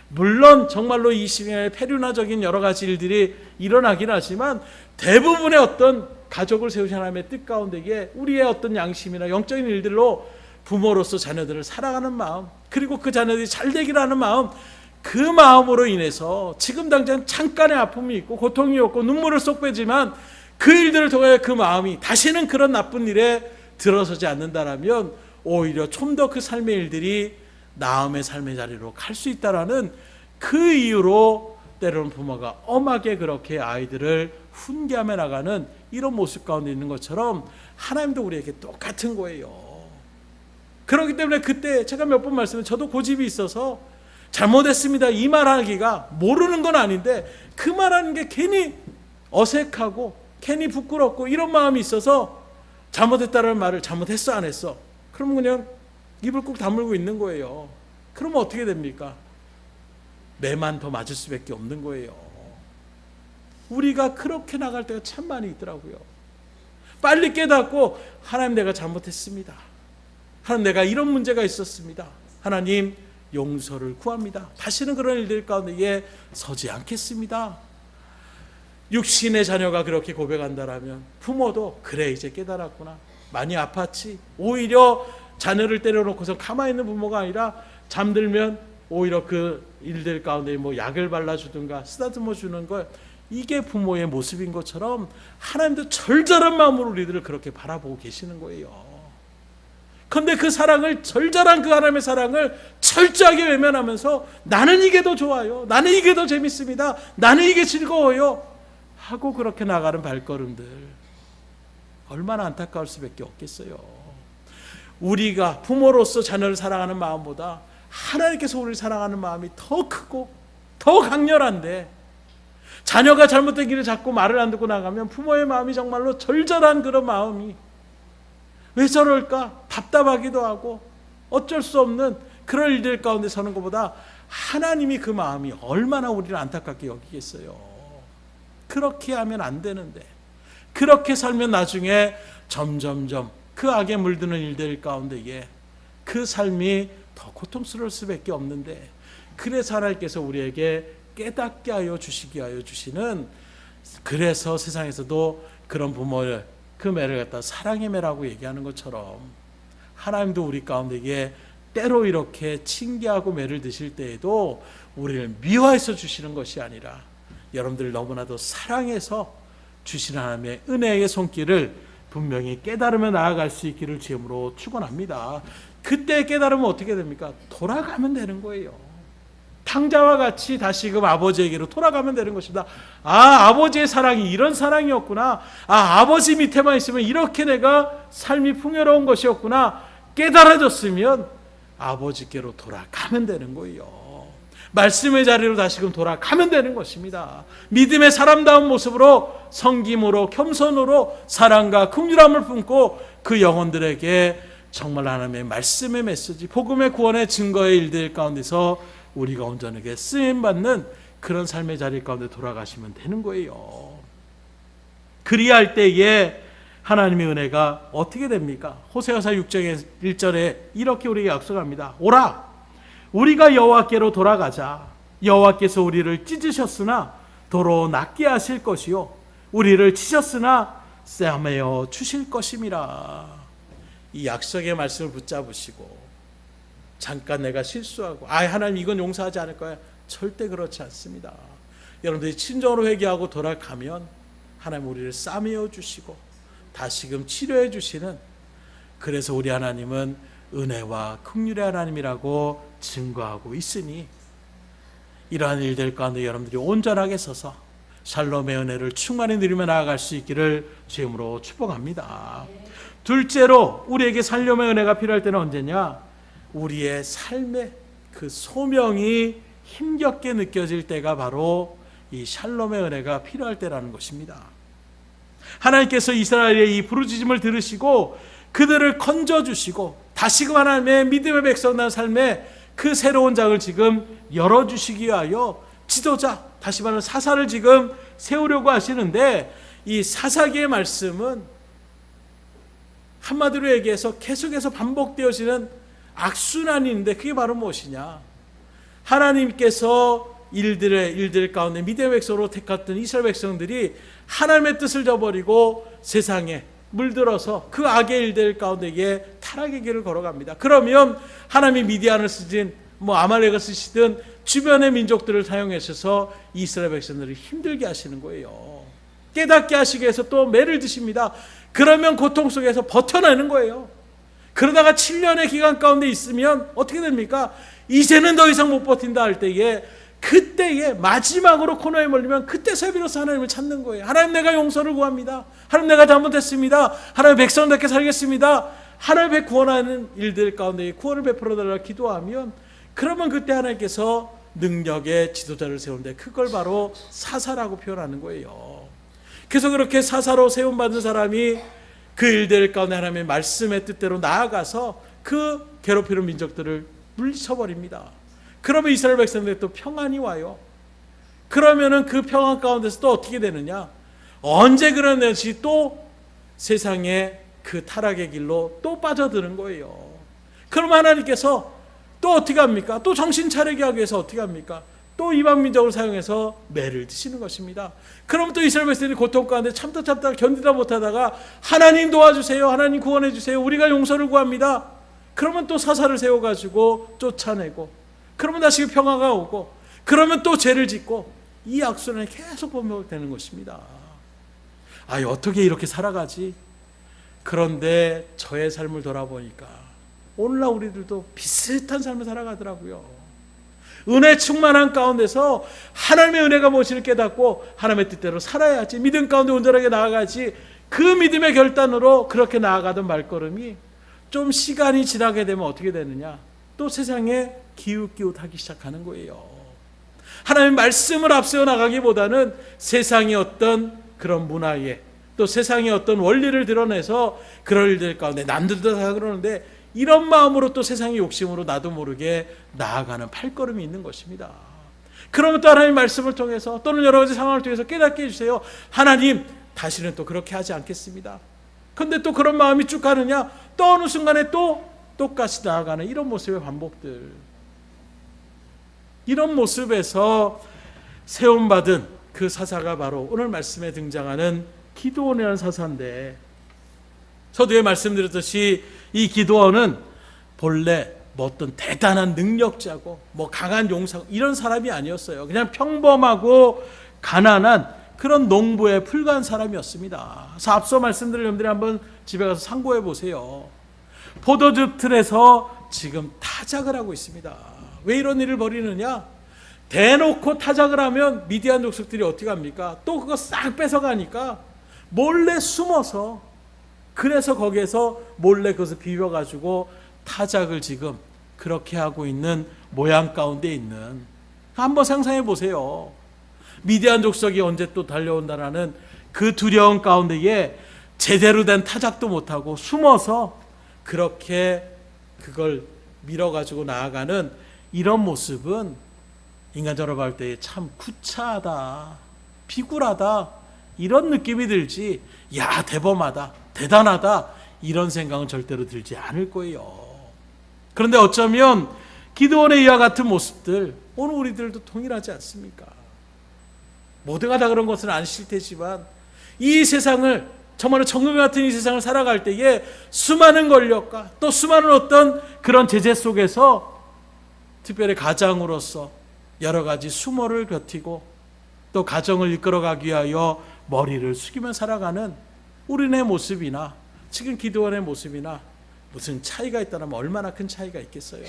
물론 정말로 이 시간에 폐륜화적인 여러 가지 일들이 일어나긴 하지만 대부분의 어떤 가족을 세우신 하나님의 뜻 가운데에 우리의 어떤 양심이나 영적인 일들로 부모로서 자녀들을 사랑하는 마음, 그리고 그 자녀들이 잘 되기를 하는 마음, 그 마음으로 인해서 지금 당장 잠깐의 아픔이 있고 고통이 없고 눈물을 쏙 빼지만 그 일들을 통해 그 마음이 다시는 그런 나쁜 일에 들어서지 않는다라면 오히려 좀 더 그 삶의 일들이 나음의 삶의 자리로 갈 수 있다라는 그 이유로 때로는 부모가 엄하게 그렇게 아이들을 훈계하며 나가는 이런 모습 가운데 있는 것처럼 하나님도 우리에게 똑같은 거예요. 그렇기 때문에 그때 제가 몇 번 말씀을, 저도 고집이 있어서 잘못했습니다 이 말하기가 모르는 건 아닌데 그 말하는 게 괜히 어색하고 괜히 부끄럽고 이런 마음이 있어서 잘못했다는 말을 잘못했어 안 했어? 그러면 그냥 입을 꾹 다물고 있는 거예요. 그러면 어떻게 됩니까? 매만 더 맞을 수밖에 없는 거예요. 우리가 그렇게 나갈 때가 참 많이 있더라고요. 빨리 깨닫고 하나님 내가 잘못했습니다. 하나님 내가 이런 문제가 있었습니다. 하나님 용서를 구합니다. 다시는 그런 일들 가운데에 서지 않겠습니다. 육신의 자녀가 그렇게 고백한다라면 부모도 그래 이제 깨달았구나. 많이 아팠지. 오히려 자녀를 때려놓고서 가만히 있는 부모가 아니라 잠들면 오히려 그 일들 가운데 뭐 약을 발라주든가 쓰다듬어 주는 걸, 이게 부모의 모습인 것처럼 하나님도 절절한 마음으로 우리들을 그렇게 바라보고 계시는 거예요. 그런데 그 사랑을, 절절한 그 하나님의 사랑을 철저하게 외면하면서 나는 이게 더 좋아요, 나는 이게 더 재밌습니다, 나는 이게 즐거워요 하고 그렇게 나가는 발걸음들 얼마나 안타까울 수밖에 없겠어요. 우리가 부모로서 자녀를 사랑하는 마음보다 하나님께서 우리를 사랑하는 마음이 더 크고 더 강렬한데, 자녀가 잘못된 길을 잡고 말을 안 듣고 나가면 부모의 마음이 정말로 절절한 그런 마음이, 왜 저럴까 답답하기도 하고 어쩔 수 없는 그런 일들 가운데 서는 것보다 하나님이 그 마음이 얼마나 우리를 안타깝게 여기겠어요. 그렇게 하면 안 되는데, 그렇게 살면 나중에 점점점 그 악에 물드는 일들 가운데에 그 삶이 더 고통스러울 수밖에 없는데, 그래서 하나님께서 우리에게 깨닫게 하여 주시게 하여 주시는, 그래서 세상에서도 그런 부모를, 그 매를 갖다 사랑의 매라고 얘기하는 것처럼 하나님도 우리 가운데에 때로 이렇게 칭계하고 매를 드실 때에도 우리를 미워해서 주시는 것이 아니라 여러분들 너무나도 사랑해서 주시는 하나님의 은혜의 손길을 분명히 깨달으며 나아갈 수 있기를 주님으로 축원합니다. 그때 깨달으면 어떻게 됩니까? 돌아가면 되는 거예요. 탕자와 같이 다시금 아버지에게로 돌아가면 되는 것입니다. 아버지의 사랑이 이런 사랑이었구나. 아버지 밑에만 있으면 이렇게 내가 삶이 풍요로운 것이었구나. 깨달아졌으면 아버지께로 돌아가면 되는 거예요. 말씀의 자리로 다시금 돌아가면 되는 것입니다. 믿음의 사람다운 모습으로, 섬김으로, 겸손으로 사랑과 긍휼함을 품고 그 영혼들에게 정말 하나님의 말씀의 메시지, 복음의 구원의 증거의 일들 가운데서 우리가 온전하게 쓰임받는 그런 삶의 자리 가운데 돌아가시면 되는 거예요. 그리할 때에 하나님의 은혜가 어떻게 됩니까? 호세아서 6장 1절에 이렇게 우리에게 약속합니다. 오라, 우리가 여호와께로 돌아가자. 여호와께서 우리를 찢으셨으나 도로 낫게 하실 것이요, 우리를 치셨으나 싸매어 주실 것임이라. 이 약속의 말씀을 붙잡으시고, 잠깐 내가 실수하고 하나님 이건 용서하지 않을 거야, 절대 그렇지 않습니다. 여러분들이 진정으로 회개하고 돌아가면 하나님 우리를 싸매어 주시고 다시금 치료해 주시는, 그래서 우리 하나님은 은혜와 긍휼의 하나님이라고 증거하고 있으니, 이러한 일들 가운데 여러분들이 온전하게 서서 샬롬의 은혜를 충만히 누리며 나아갈 수 있기를 주님으로 축복합니다. 둘째로 우리에게 샬롬의 은혜가 필요할 때는 언제냐? 우리의 삶의 그 소명이 힘겹게 느껴질 때가 바로 이 샬롬의 은혜가 필요할 때라는 것입니다. 하나님께서 이스라엘의 이 부르짖음을 들으시고 그들을 건져주시고 다시금 하나님의 믿음의 백성된 삶에 그 새로운 장을 지금 열어주시기 위하여 지도자, 다시 말하면 사사를 지금 세우려고 하시는데, 이 사사기의 말씀은 한마디로 얘기해서 계속해서 반복되어지는 악순환인데, 그게 바로 무엇이냐? 하나님께서 일들 가운데 믿음의 백성으로 택했던 이스라엘 백성들이 하나님의 뜻을 저버리고 세상에 물들어서 그 악의 일들 가운데에 타락의 길을 걸어갑니다. 그러면 하나님이 미디안을 쓰든 아말렉을 쓰시든 주변의 민족들을 사용하셔서 이스라엘 백성들을 힘들게 하시는 거예요. 깨닫게 하시기 위해서 또 매를 드십니다. 그러면 고통 속에서 버텨내는 거예요. 그러다가 7년의 기간 가운데 있으면 어떻게 됩니까? 이제는 더 이상 못 버틴다 할 때에, 그때에 마지막으로 코너에 몰리면 그때서 비로소 하나님을 찾는 거예요. 하나님, 내가 용서를 구합니다. 하나님, 내가 잘못했습니다. 하나님, 백성답게 살겠습니다. 하나님의 구원하는 일들 가운데 구원을 베풀어 달라고 기도하면, 그러면 그때 하나님께서 능력의 지도자를 세우는데, 그걸 바로 사사라고 표현하는 거예요. 그래서 그렇게 사사로 세움받은 사람이 그 일들 가운데 하나님의 말씀의 뜻대로 나아가서 그 괴롭히는 민족들을 물리쳐버립니다. 그러면 이스라엘 백성들이 또 평안이 와요. 그러면은 그 평안 가운데서 또 어떻게 되느냐? 언제 그런 것이 또 세상의 그 타락의 길로 또 빠져드는 거예요. 그럼 하나님께서 또 어떻게 합니까? 또 정신 차리게 하기 위해서 어떻게 합니까? 또 이방 민족을 사용해서 매를 드시는 것입니다. 그럼 또 이스라엘 백성들이 고통 가운데 참다 견디다 못하다가 하나님 도와주세요, 하나님 구원해 주세요, 우리가 용서를 구합니다. 그러면 또 사사를 세워가지고 쫓아내고, 그러면 다시 평화가 오고, 그러면 또 죄를 짓고, 이 악순환이 계속 반복되는 것입니다. 어떻게 이렇게 살아가지? 그런데 저의 삶을 돌아보니까 오늘날 우리들도 비슷한 삶을 살아가더라고요. 은혜 충만한 가운데서 하나님의 은혜가 무엇인지 깨닫고 하나님의 뜻대로 살아야지, 믿음 가운데 온전하게 나아가지, 그 믿음의 결단으로 그렇게 나아가던 발걸음이 좀 시간이 지나게 되면 어떻게 되느냐? 또 세상에 기웃기웃하기 시작하는 거예요. 하나님의 말씀을 앞세워 나가기보다는 세상의 어떤 그런 문화에, 또 세상의 어떤 원리를 드러내서 그럴 일들 가운데 남들도 다 그러는데 이런 마음으로 또 세상의 욕심으로 나도 모르게 나아가는 발걸음이 있는 것입니다. 그러면 또 하나님의 말씀을 통해서 또는 여러 가지 상황을 통해서 깨닫게 해주세요. 하나님, 다시는 또 그렇게 하지 않겠습니다. 그런데 또 그런 마음이 쭉 가느냐? 또 어느 순간에 또 똑같이 나아가는 이런 모습의 반복들. 이런 모습에서 세움받은 그 사사가 바로 오늘 말씀에 등장하는 기드온이라는 사사인데, 서두에 말씀드렸듯이 이 기드온은 본래 뭐 어떤 대단한 능력자고 뭐 강한 용사 이런 사람이 아니었어요. 그냥 평범하고 가난한 그런 농부에 불과한 사람이었습니다. 그래서 앞서 말씀드린 여러분들이 한번 집에 가서 참고해 보세요. 포도즙 틀에서 지금 타작을 하고 있습니다. 왜 이런 일을 벌이느냐? 대놓고 타작을 하면 미디안 족속들이 어떻게 합니까? 또 그거 싹 뺏어가니까 몰래 숨어서, 그래서 거기에서 몰래 그것을 비벼가지고 타작을 지금 그렇게 하고 있는 모양 가운데 있는, 한번 상상해 보세요. 미디안 족속이 언제 또 달려온다라는 그 두려움 가운데에 제대로 된 타작도 못하고 숨어서 그렇게 그걸 밀어가지고 나아가는 이런 모습은 인간적으로 볼 때 참 구차하다, 비굴하다 이런 느낌이 들지, 야 대범하다, 대단하다 이런 생각은 절대로 들지 않을 거예요. 그런데 어쩌면 기드온의 이와 같은 모습들 오늘 우리들도 동일하지 않습니까? 모두가 다 그런 것은 아니실 테지만 이 세상을, 정말로 천국 같은 이 세상을 살아갈 때에 수많은 권력과 또 수많은 어떤 그런 제재 속에서 특별히 가장으로서 여러 가지 수모를 버티고 또 가정을 이끌어가기 위하여 머리를 숙이며 살아가는 우리네 모습이나 지금 기드온의 모습이나 무슨 차이가 있다면 얼마나 큰 차이가 있겠어요.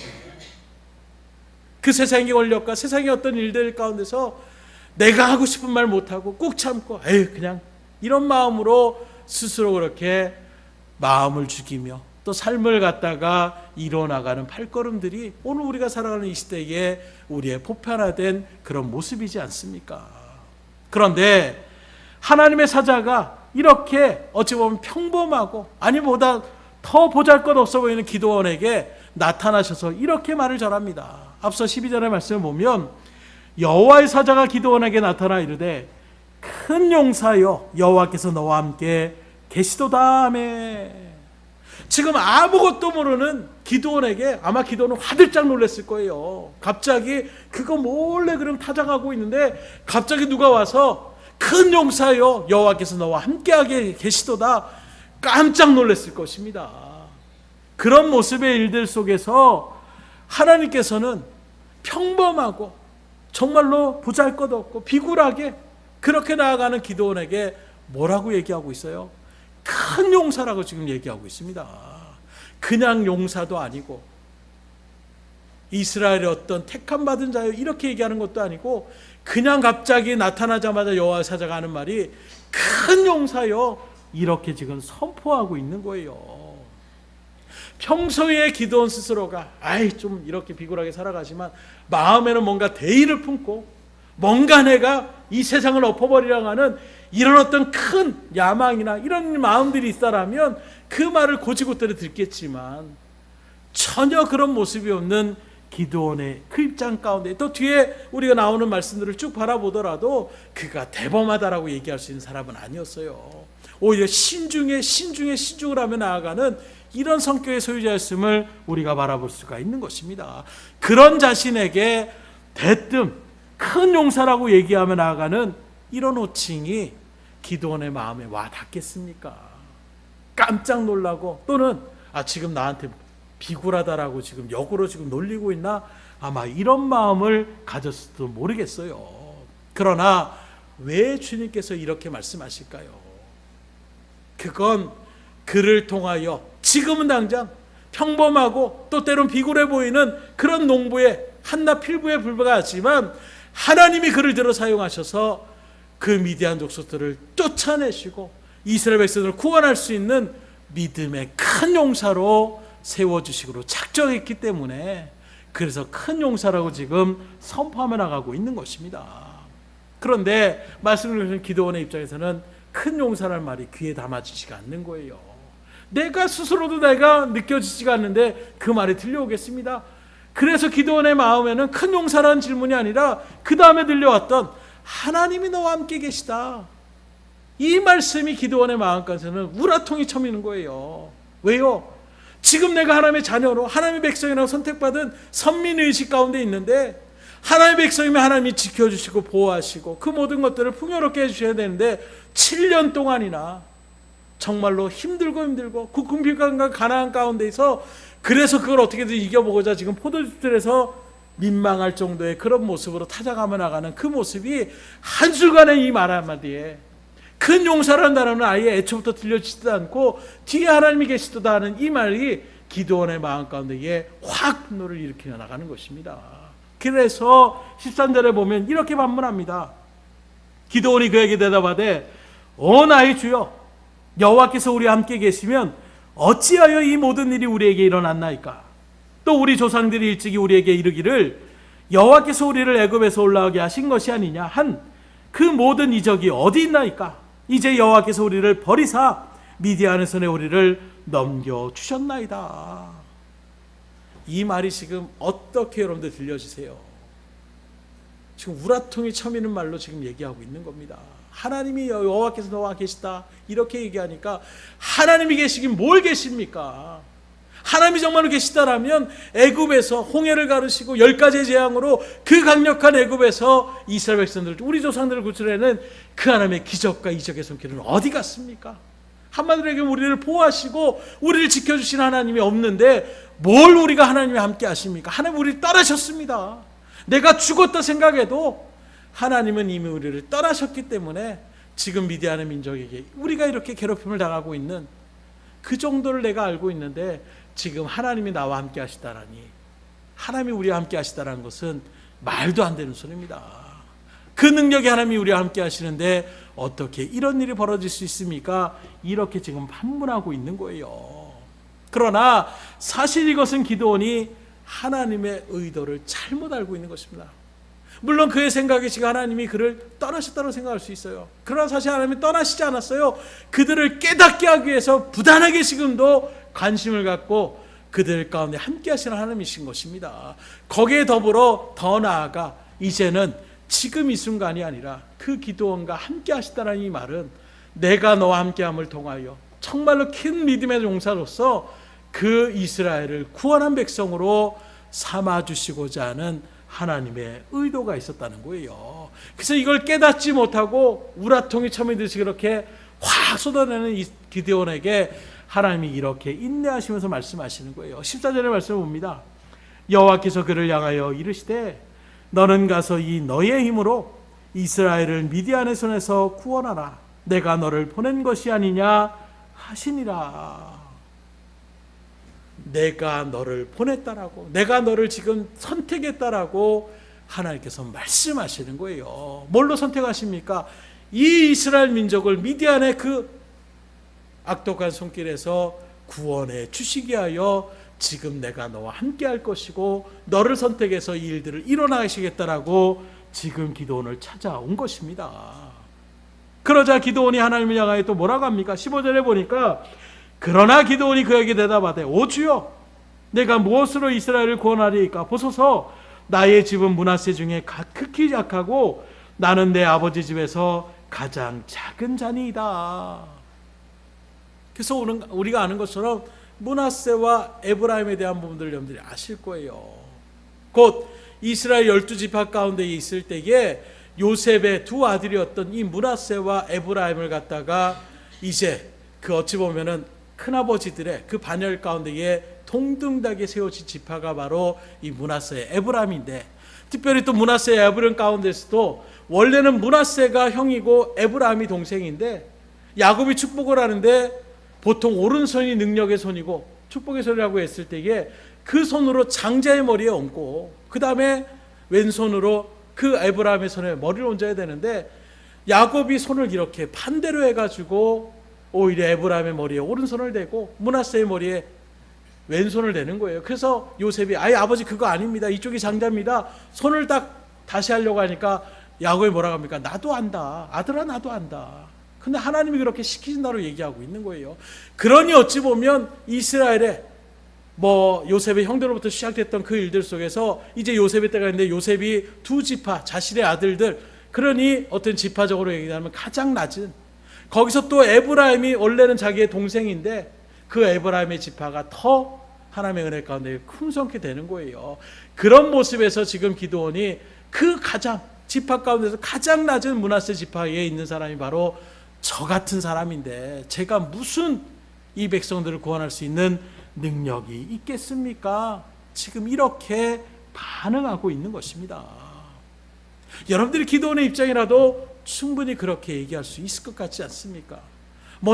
그 세상의 권력과 세상의 어떤 일들 가운데서 내가 하고 싶은 말 못하고 꾹 참고 에휴 그냥 이런 마음으로 스스로 그렇게 마음을 죽이며 또 삶을 갖다가 이뤄나가는 발걸음들이 오늘 우리가 살아가는 이 시대에 우리의 보편화된 그런 모습이지 않습니까? 그런데 하나님의 사자가 이렇게 어찌 보면 평범하고 아니보다 더 보잘것없어 보이는 기드온에게 나타나셔서 이렇게 말을 전합니다. 앞서 12절의 말씀을 보면 여호와의 사자가 기드온에게 나타나 이르되 큰 용사여 여호와께서 너와 함께 계시도다 하매. 지금 아무것도 모르는 기드온에게 아마 기드온은 화들짝 놀랐을 거예요. 갑자기 그거 몰래 그럼 타작하고 있는데 갑자기 누가 와서 큰 용사여 여호와께서 너와 함께하게 계시도다, 깜짝 놀랐을 것입니다. 그런 모습의 일들 속에서 하나님께서는 평범하고 정말로 보잘것없고 비굴하게 그렇게 나아가는 기드온에게 뭐라고 얘기하고 있어요? 큰 용사라고 지금 얘기하고 있습니다. 그냥 용사도 아니고 이스라엘의 어떤 택함 받은 자요 이렇게 얘기하는 것도 아니고 그냥 갑자기 나타나자마자 여호와의 사자가 하는 말이 큰 용사요 이렇게 지금 선포하고 있는 거예요. 평소에 기드온 스스로가 좀 이렇게 비굴하게 살아가지만 마음에는 뭔가 대의를 품고 뭔가 내가 이 세상을 엎어버리려고 하는 이런 어떤 큰 야망이나 이런 마음들이 있다라면 그 말을 고지고대로 듣겠지만 전혀 그런 모습이 없는 기드온의 그 입장 가운데 또 뒤에 우리가 나오는 말씀들을 쭉 바라보더라도 그가 대범하다라고 얘기할 수 있는 사람은 아니었어요. 오히려 신중을 하며 나아가는 이런 성격의 소유자였음을 우리가 바라볼 수가 있는 것입니다. 그런 자신에게 대뜸 큰 용사라고 얘기하며 나아가는 이런 호칭이 기드온의 마음에 와 닿겠습니까? 깜짝 놀라고 또는 지금 나한테 비굴하다라고 지금 역으로 지금 놀리고 있나? 아마 이런 마음을 가졌을지도 모르겠어요. 그러나 왜 주님께서 이렇게 말씀하실까요? 그건 그를 통하여 지금은 당장 평범하고 또 때론 비굴해 보이는 그런 농부의 한낱 필부에 불과하지만 하나님이 그를 들어 사용하셔서 그 미디안 족속들을 쫓아내시고 이스라엘 백성을 구원할 수 있는 믿음의 큰 용사로 세워주시기로 작정했기 때문에 그래서 큰 용사라고 지금 선포하며 나가고 있는 것입니다. 그런데 말씀을 주신 기드온의 입장에서는 큰 용사라는 말이 귀에 담아지지가 않는 거예요. 내가 스스로도 내가 느껴지지가 않는데 그 말이 들려오겠습니다. 그래서 기드온의 마음에는 큰 용사라는 질문이 아니라 그 다음에 들려왔던 하나님이 너와 함께 계시다, 이 말씀이 기드온의 마음까지는 우라통이 쳐미는 거예요. 왜요? 지금 내가 하나님의 자녀로 하나님의 백성이라고 선택받은 선민의식 가운데 있는데 하나님의 백성이면 하나님이 지켜주시고 보호하시고 그 모든 것들을 풍요롭게 해주셔야 되는데 7년 동안이나 정말로 힘들고 그 궁핍과 가난한 가운데서 그래서 그걸 어떻게든 이겨보고자 지금 포도주들에서 민망할 정도의 그런 모습으로 타작하며 나가는 그 모습이 한 순간에 이 말 한마디에 큰 용사라는 단어는 아예 애초부터 들려지지도 않고 뒤에 하나님이 계시도다 하는 이 말이 기드온의 마음 가운데에 확 분노를 일으켜 나가는 것입니다. 그래서 13절에 보면 이렇게 반문합니다. 기드온이 그에게 대답하되 나의 주여, 여호와께서 우리와 함께 계시면 어찌하여 이 모든 일이 우리에게 일어났나이까? 또 우리 조상들이 일찍이 우리에게 이르기를 여호와께서 우리를 애굽에서 올라오게 하신 것이 아니냐 한 그 모든 이적이 어디 있나이까? 이제 여호와께서 우리를 버리사 미디안의 손에 우리를 넘겨주셨나이다. 이 말이 지금 어떻게 여러분들 들려지세요? 지금 우라통이 쳐미는 말로 지금 얘기하고 있는 겁니다. 하나님이 여호와께서 너와 계시다 이렇게 얘기하니까 하나님이 계시긴 뭘 계십니까? 하나님이 정말로 계시다라면 애굽에서 홍해를 가르시고 10가지의 재앙으로 그 강력한 애굽에서 이스라엘 백성들, 우리 조상들을 구출해낸 그 하나님의 기적과 이적의 손길은 어디 갔습니까? 한마디로 얘기하면 우리를 보호하시고 우리를 지켜주신 하나님이 없는데 뭘 우리가 하나님이 함께 하십니까? 하나님 우리를 떠나셨습니다. 내가 죽었다 생각해도 하나님은 이미 우리를 떠나셨기 때문에 지금 미디안의 민족에게 우리가 이렇게 괴롭힘을 당하고 있는 그 정도를 내가 알고 있는데 지금 하나님이 나와 함께 하시다라니, 하나님이 우리와 함께 하시다라는 것은 말도 안 되는 소리입니다. 그 능력이 하나님이 우리와 함께 하시는데 어떻게 이런 일이 벌어질 수 있습니까? 이렇게 지금 반문하고 있는 거예요. 그러나 사실 이것은 기드온이 하나님의 의도를 잘못 알고 있는 것입니다. 물론 그의 생각에 지금 하나님이 그를 떠나셨다고 생각할 수 있어요. 그러나 사실 하나님이 떠나시지 않았어요. 그들을 깨닫게 하기 위해서 부단하게 지금도 관심을 갖고 그들 가운데 함께 하시는 하나님이신 것입니다. 거기에 더불어 더 나아가 이제는 지금 이 순간이 아니라 그 기드온과 함께 하시다라는 이 말은 내가 너와 함께함을 통하여 정말로 큰 믿음의 용사로서 그 이스라엘을 구원한 백성으로 삼아주시고자 하는 하나님의 의도가 있었다는 거예요. 그래서 이걸 깨닫지 못하고 우라통이 쳐미듯이 그렇게 확 쏟아내는 이 기드온에게 하나님이 이렇게 인내하시면서 말씀하시는 거예요. 14절의 말씀을 봅니다. 여호와께서 그를 향하여 이르시되 너는 가서 이 너의 힘으로 이스라엘을 미디안의 손에서 구원하라. 내가 너를 보낸 것이 아니냐 하시니라. 내가 너를 보냈다라고, 내가 너를 지금 선택했다라고 하나님께서 말씀하시는 거예요. 뭘로 선택하십니까? 이 이스라엘 민족을 미디안의 그 악독한 손길에서 구원해 주시게 하여 지금 내가 너와 함께 할 것이고 너를 선택해서 이 일들을 일어나시겠다라고 지금 기드온을 찾아온 것입니다. 그러자 기드온이 하나님을 향하여 또 뭐라고 합니까? 15절에 보니까 그러나 기드온이 그에게 대답하되 오 주여, 내가 무엇으로 이스라엘을 구원하리이까? 보소서, 나의 집은 므낫세 중에 극히 약하고 나는 내 아버지 집에서 가장 작은 자니이다. 그래서 우리가 아는 것처럼 므낫세와 에브라임에 대한 부분들을 여러분들이 아실 거예요. 곧 이스라엘 12지파 가운데 있을 때에 요셉의 두 아들이었던 이 므낫세와 에브라임을 갖다가 이제 그 어찌 보면은 큰아버지들의 그 반열 가운데에 동등하게 세워진 지파가 바로 이 므낫세의 에브라임인데, 특별히 또 므낫세의 에브라임 가운데서도 원래는 므낫세가 형이고 에브라임이 동생인데 야곱이 축복을 하는데 보통 오른손이 능력의 손이고 축복의 손이라고 했을 때에 그 손으로 장자의 머리에 얹고 그 다음에 왼손으로 그 에브라임의 손에 머리를 얹어야 되는데 야곱이 손을 이렇게 반대로 해가지고 오히려 에브라임의 머리에 오른손을 대고 므낫세의 머리에 왼손을 대는 거예요. 그래서 요셉이 아예 아버지 그거 아닙니다. 이쪽이 장자입니다. 손을 딱 다시 하려고 하니까 야곱이 뭐라고 합니까? 나도 안다. 아들아 나도 안다. 근데 하나님이 그렇게 시키신다고 얘기하고 있는 거예요. 그러니 어찌 보면 이스라엘의 요셉의 형들로부터 시작됐던 그 일들 속에서 이제 요셉의 때가 있는데 요셉이 두 지파 자신의 아들들, 그러니 어떤 지파적으로 얘기하면 가장 낮은, 거기서 또 에브라임이 원래는 자기의 동생인데 그 에브라임의 지파가 더 하나님의 은혜 가운데 풍성케 되는 거예요. 그런 모습에서 지금 기드온이 그 가장 지파 가운데서 가장 낮은 므낫세 지파에 있는 사람이 바로 저 같은 사람인데 제가 무슨 이 백성들을 구원할 수 있는 능력이 있겠습니까? 지금 이렇게 반응하고 있는 것입니다. 여러분들이 기드온의 입장이라도 충분히 그렇게 얘기할 수 있을 것 같지 않습니까?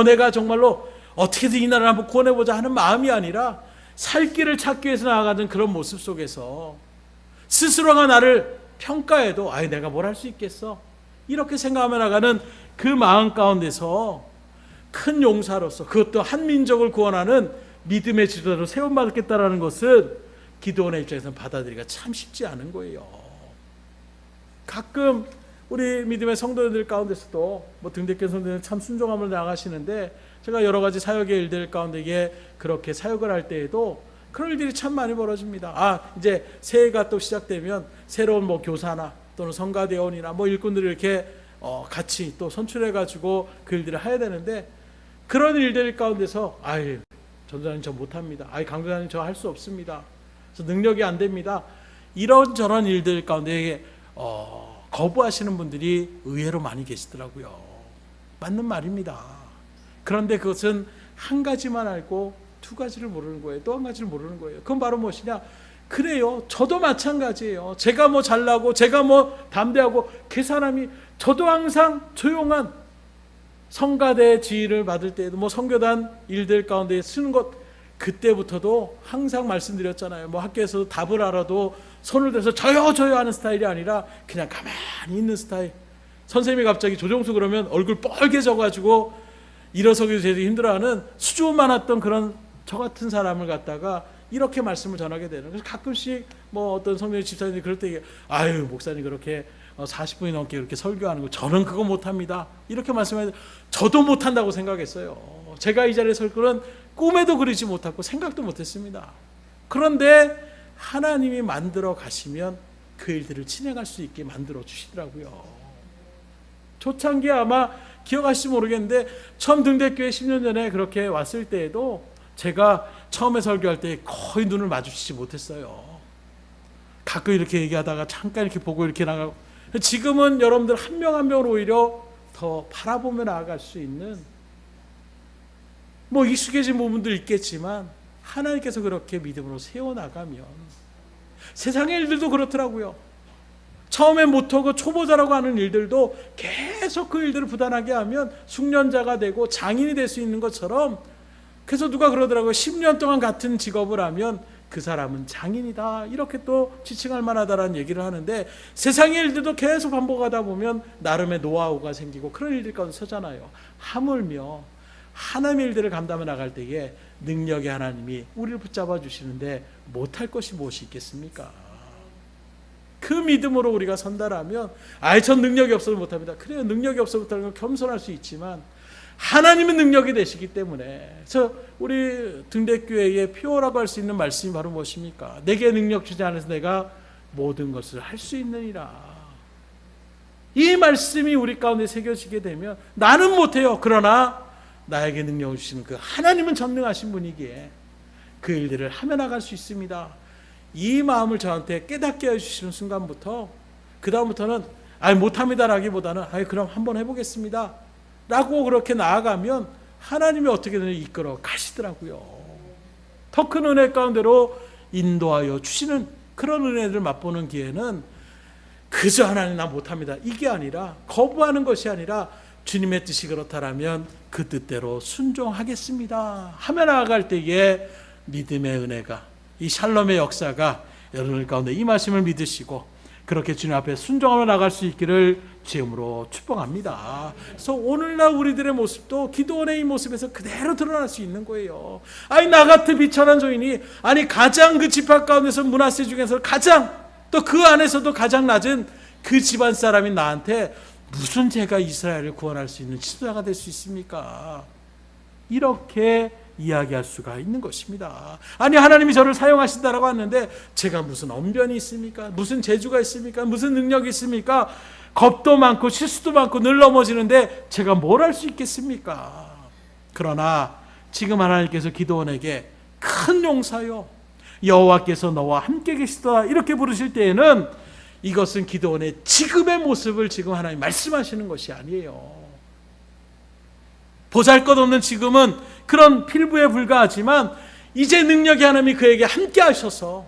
내가 정말로 어떻게든 이 나라를 한번 구원해보자 하는 마음이 아니라 살 길을 찾기 위해서 나아가는 그런 모습 속에서 스스로가 나를 평가해도 내가 뭘 할 수 있겠어? 이렇게 생각하며 나가는 그 마음 가운데서 큰 용사로서, 그것도 한 민족을 구원하는 믿음의 지도자로 세움받겠다라는 것은 기드온의 입장에서는 받아들이기가 참 쉽지 않은 거예요. 가끔 우리 믿음의 성도들 가운데서도 등대교 성도들은 참 순종함을 나가시는데 제가 여러 가지 사역의 일들 가운데 그렇게 사역을 할 때에도 그런 일들이 참 많이 벌어집니다. 이제 새해가 또 시작되면 새로운 교사나 또는 성가대원이나 일꾼들이 이렇게 같이 또 선출해가지고 그 일들을 해야 되는데, 그런 일들 가운데서 전도사님 저 못합니다. 강도사님 저 할 수 없습니다. 저 능력이 안 됩니다. 이런저런 일들 가운데 거부하시는 분들이 의외로 많이 계시더라고요. 맞는 말입니다. 그런데 그것은 한 가지만 알고 두 가지를 모르는 거예요. 또 한 가지를 모르는 거예요. 그건 바로 무엇이냐? 그래요. 저도 마찬가지예요. 제가 잘나고 제가 담대하고 그 사람이, 저도 항상 조용한 성가대 지휘를 받을 때에도 선교단 일들 가운데 쓰는 것, 그때부터도 항상 말씀드렸잖아요. 학교에서 답을 알아도 손을 대서 저요 하는 스타일이 아니라 그냥 가만히 있는 스타일. 선생님이 갑자기 조정수 그러면 얼굴 뻘개져가지고 일어서기도 되게 힘들어하는 수줍음 많았던 그런 저 같은 사람을 갖다가 이렇게 말씀을 전하게 되는. 그래서 가끔씩 어떤 성령 집사님이 그럴 때 목사님 그렇게 40분이 넘게 그렇게 설교하는 거 저는 그거 못합니다. 이렇게 말씀해서 저도 못한다고 생각했어요. 제가 이 자리에 설 거는 꿈에도 그리지 못했고 생각도 못했습니다. 그런데 하나님이 만들어 가시면 그 일들을 진행할 수 있게 만들어 주시더라고요. 초창기에 아마 기억하실지 모르겠는데 처음 등대교회 10년 전에 그렇게 왔을 때에도 제가 처음에 설교할 때 거의 눈을 마주치지 못했어요. 가끔 이렇게 얘기하다가 잠깐 이렇게 보고 이렇게 나가고, 지금은 여러분들 한 명 한 명을 오히려 더 바라보며 나아갈 수 있는, 익숙해진 부분도 있겠지만 하나님께서 그렇게 믿음으로 세워나가면, 세상의 일들도 그렇더라고요. 처음에 못하고 초보자라고 하는 일들도 계속 그 일들을 부단하게 하면 숙련자가 되고 장인이 될 수 있는 것처럼, 그래서 누가 그러더라고요. 10년 동안 같은 직업을 하면 그 사람은 장인이다, 이렇게 또 지칭할 만하다라는 얘기를 하는데, 세상의 일들도 계속 반복하다 보면 나름의 노하우가 생기고 그런 일들 가운데 서잖아요. 하물며 하나님의 일들을 감당해 나갈 때에 능력의 하나님이 우리를 붙잡아 주시는데 못할 것이 무엇이 있겠습니까? 그 믿음으로 우리가 선다라면 전 능력이 없어서 못합니다. 그래요. 능력이 없어서 못하는 건 겸손할 수 있지만 하나님의 능력이 되시기 때문에. 그래서 우리 등대교회의 표어라고 할 수 있는 말씀이 바로 무엇입니까? 내게 능력 주지 않아서 내가 모든 것을 할 수 있느니라. 이 말씀이 우리 가운데 새겨지게 되면 나는 못해요. 그러나 나에게 능력을 주시는 그 하나님은 전능하신 분이기에 그 일들을 하며 나갈 수 있습니다. 이 마음을 저한테 깨닫게 해주시는 순간부터 그 다음부터는 못합니다라기보다는 그럼 한번 해보겠습니다 라고 그렇게 나아가면 하나님이 어떻게든 이끌어 가시더라고요. 더 큰 은혜 가운데로 인도하여 주시는 그런 은혜를 맛보는 기회는 그저 하나님 나 못합니다 이게 아니라, 거부하는 것이 아니라 주님의 뜻이 그렇다라면 그 뜻대로 순종하겠습니다 하며 나아갈 때에 믿음의 은혜가, 이 샬롬의 역사가 여러분 가운데 임하심을 믿으시고 그렇게 주님 앞에 순종하며 나갈 수 있기를 주임으로 축복합니다. 그래서 오늘날 우리들의 모습도 기도원의 이 모습에서 그대로 드러날 수 있는 거예요. 아니 나 같은 비천한 종인이 아니 가장 그 집합 가운데서 문화세 중에서 가장 또 그 안에서도 가장 낮은 그 집안 사람인 나한테 무슨 죄가 이스라엘을 구원할 수 있는 지도자가 될 수 있습니까? 이렇게 이야기할 수가 있는 것입니다. 아니 하나님이 저를 사용하신다라고 하는데 제가 무슨 언변이 있습니까? 무슨 재주가 있습니까? 무슨 능력이 있습니까? 겁도 많고 실수도 많고 늘 넘어지는데 제가 뭘 할 수 있겠습니까? 그러나 지금 하나님께서 기드온에게 큰 용사요 여호와께서 너와 함께 계시다 이렇게 부르실 때에는 이것은 기드온의 지금의 모습을 지금 하나님 말씀하시는 것이 아니에요. 보잘것없는 지금은 그런 필부에 불과하지만 이제 능력이 하나님이 그에게 함께 하셔서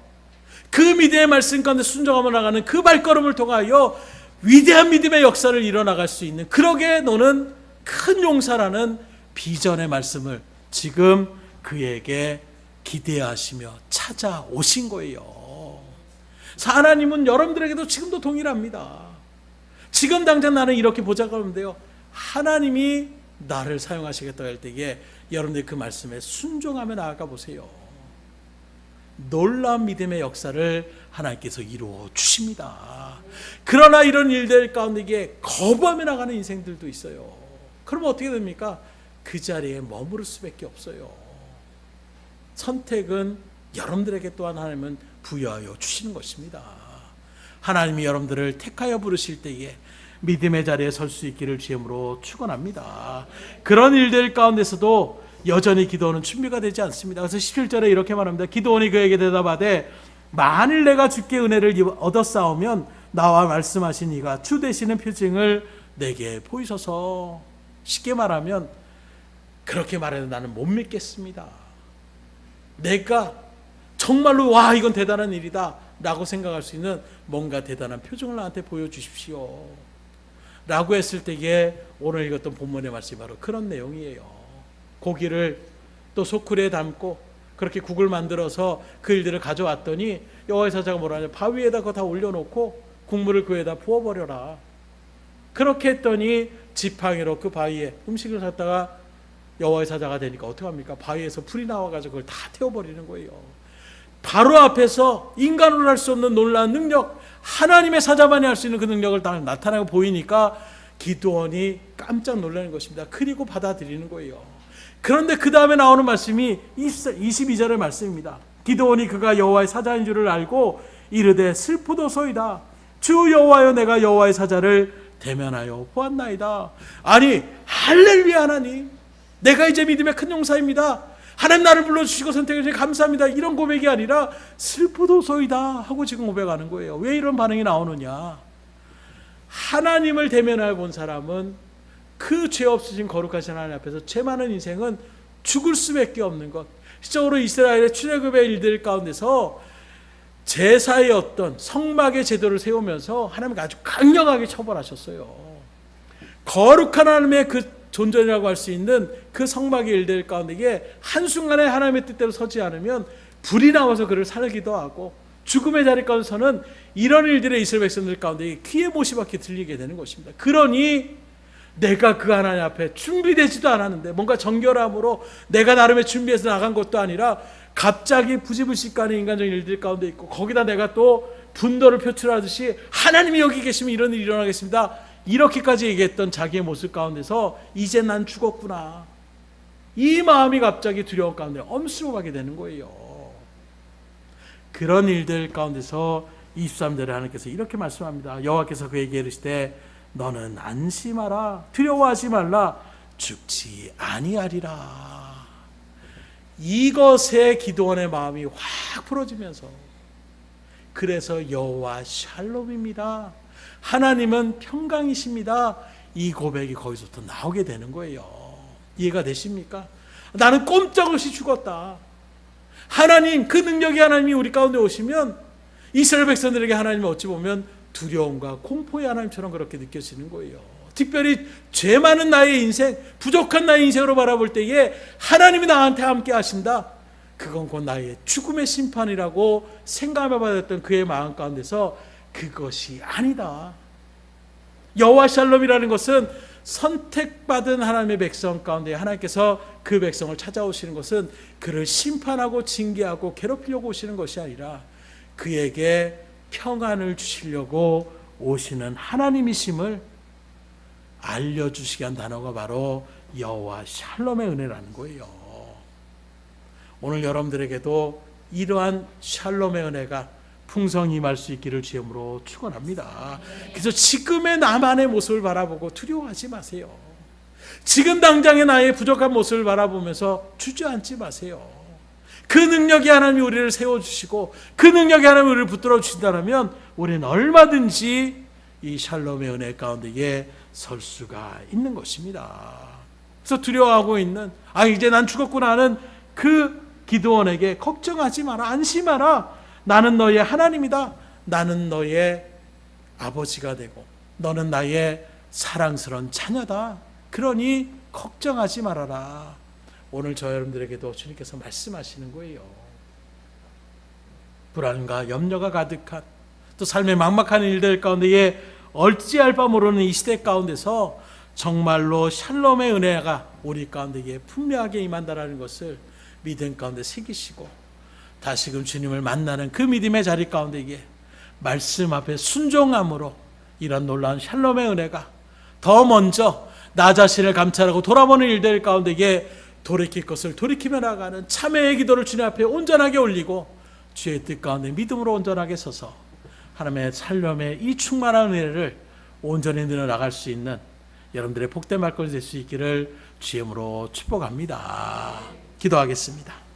그 믿음의 말씀 가운데 순종하며 나가는 그 발걸음을 통하여 위대한 믿음의 역사를 이뤄나갈 수 있는 그러게 너는 큰 용사라는 비전의 말씀을 지금 그에게 기대하시며 찾아오신 거예요. 하나님은 여러분들에게도 지금도 동일합니다. 지금 당장 나는 이렇게 보잘것없는데요 하나님이 나를 사용하시겠다고 할 때에 여러분들이 그 말씀에 순종하며 나아가 보세요. 놀라운 믿음의 역사를 하나님께서 이루어 주십니다. 그러나 이런 일들 가운데 거부하며 나가는 인생들도 있어요. 그러면 어떻게 됩니까? 그 자리에 머무를 수밖에 없어요. 선택은 여러분들에게 또한 하나님은 부여하여 주시는 것입니다. 하나님이 여러분들을 택하여 부르실 때에 믿음의 자리에 설 수 있기를 주임으로 축원합니다. 그런 일들 가운데서도 여전히 기드온은 준비가 되지 않습니다. 그래서 17절에 이렇게 말합니다. 기드온이 그에게 대답하되 만일 내가 주께 은혜를 얻었사오면 나와 말씀하신 이가 주 되시는 표징을 내게 보이소서. 쉽게 말하면 그렇게 말해도 나는 못 믿겠습니다. 내가 정말로 와 이건 대단한 일이다 라고 생각할 수 있는 뭔가 대단한 표정을 나한테 보여주십시오 라고 했을 때에 오늘 읽었던 본문의 말씀이 바로 그런 내용이에요. 고기를 또 소쿠리에 담고 그렇게 국을 만들어서 그 일들을 가져왔더니 여호와의 사자가 뭐라 하냐, 바위에다 그거 다 올려놓고 국물을 그 위에다 부어버려라. 그렇게 했더니 지팡이로 그 바위에 음식을 갖다가 여호와의 사자가 되니까 어떡합니까? 바위에서 불이 나와가지고 그걸 다 태워버리는 거예요. 바로 앞에서 인간으로 할 수 없는 놀라운 능력, 하나님의 사자만이 할 수 있는 그 능력을 다 나타나고 보이니까 기드온이 깜짝 놀라는 것입니다. 그리고 받아들이는 거예요. 그런데 그 다음에 나오는 말씀이 22절의 말씀입니다. 기드온이 그가 여호와의 사자인 줄을 알고 이르되 슬프도소이다. 주 여호와여, 내가 여호와의 사자를 대면하여 보았나이다. 아니 할렐루야, 하나님 내가 이제 믿음의 큰 용사입니다. 하나님 나를 불러주시고 선택해 주셔서 감사합니다. 이런 고백이 아니라 슬프도소이다 하고 지금 고백하는 거예요. 왜 이런 반응이 나오느냐? 하나님을 대면하여 본 사람은 그 죄 없으신 거룩하신 하나님 앞에서 죄 많은 인생은 죽을 수밖에 없는 것. 실적으로 이스라엘의 출애굽의 일들 가운데서 제사의 어떤 성막의 제도를 세우면서 하나님이 아주 강력하게 처벌하셨어요. 거룩한 하나님의 그 존전이라고 할 수 있는 그 성막의 일들 가운데 이게 한순간에 하나님의 뜻대로 서지 않으면 불이 나와서 그를 살기도 하고 죽음의 자리 가운데서는 이런 일들의 이스라엘 백성들 가운데 귀에 못이 박혀 들리게 되는 것입니다. 그러니 내가 그 하나님 앞에 준비되지도 않았는데 뭔가 정결함으로 내가 나름의 준비해서 나간 것도 아니라 갑자기 부지불식간의 인간적인 일들 가운데 있고 거기다 내가 또 분노를 표출하듯이 하나님이 여기 계시면 이런 일이 일어나겠습니다. 이렇게까지 얘기했던 자기의 모습 가운데서 이제 난 죽었구나. 이 마음이 갑자기 두려움 가운데 엄습하게 되는 거예요. 그런 일들 가운데서 23절에 하나님께서 이렇게 말씀합니다. 여호와께서 그에게 이르시되 너는 안심하라, 두려워하지 말라, 죽지 아니하리라. 이것에 기드온의 마음이 확 풀어지면서 그래서 여호와 샬롬입니다. 하나님은 평강이십니다. 이 고백이 거기서부터 나오게 되는 거예요. 이해가 되십니까? 나는 꼼짝없이 죽었다. 하나님, 그 능력이 하나님이 우리 가운데 오시면 이스라엘 백성들에게 하나님이 어찌 보면 두려움과 공포의 하나님처럼 그렇게 느껴지는 거예요. 특별히 죄 많은 나의 인생, 부족한 나의 인생으로 바라볼 때에 하나님이 나한테 함께 하신다. 그건 곧 나의 죽음의 심판이라고 생각하며 받았던 그의 마음 가운데서 그것이 아니다. 여호와 샬롬이라는 것은 선택받은 하나님의 백성 가운데 하나님께서 그 백성을 찾아오시는 것은 그를 심판하고 징계하고 괴롭히려고 오시는 것이 아니라 그에게 평안을 주시려고 오시는 하나님이심을 알려주시기 위한 단어가 바로 여호와 샬롬의 은혜라는 거예요. 오늘 여러분들에게도 이러한 샬롬의 은혜가 풍성히 임할 수 있기를 주님으로 축원합니다. 그래서 지금의 나만의 모습을 바라보고 두려워하지 마세요. 지금 당장의 나의 부족한 모습을 바라보면서 주저앉지 마세요. 그 능력이 하나님이 우리를 세워주시고 그 능력이 하나님이 우리를 붙들어 주신다면 우리는 얼마든지 이 샬롬의 은혜 가운데에 설 수가 있는 것입니다. 그래서 두려워하고 있는 이제 난 죽었구나 하는 그 기드온에게 걱정하지 마라, 안심하라. 나는 너의 하나님이다. 나는 너의 아버지가 되고 너는 나의 사랑스러운 자녀다. 그러니 걱정하지 말아라. 오늘 저 여러분들에게도 주님께서 말씀하시는 거예요. 불안과 염려가 가득한 또 삶의 막막한 일들 가운데에 어찌할 바 모르는 이 시대 가운데서 정말로 샬롬의 은혜가 우리 가운데에 분명하게 임한다라는 것을 믿음 가운데 새기시고 다시금 주님을 만나는 그 믿음의 자리 가운데에 말씀 앞에 순종함으로 이런 놀라운 샬롬의 은혜가 더 먼저 나 자신을 감찰하고 돌아보는 일들 가운데에 돌이킬 것을 돌이키며 나가는 참회의 기도를 주님 앞에 온전하게 올리고 주의 뜻 가운데 믿음으로 온전하게 서서 하나님의 샬롬의 이 충만한 은혜를 온전히 누려나갈 수 있는 여러분들의 복된 말씀이 될 수 있기를 주님으로 축복합니다. 기도하겠습니다.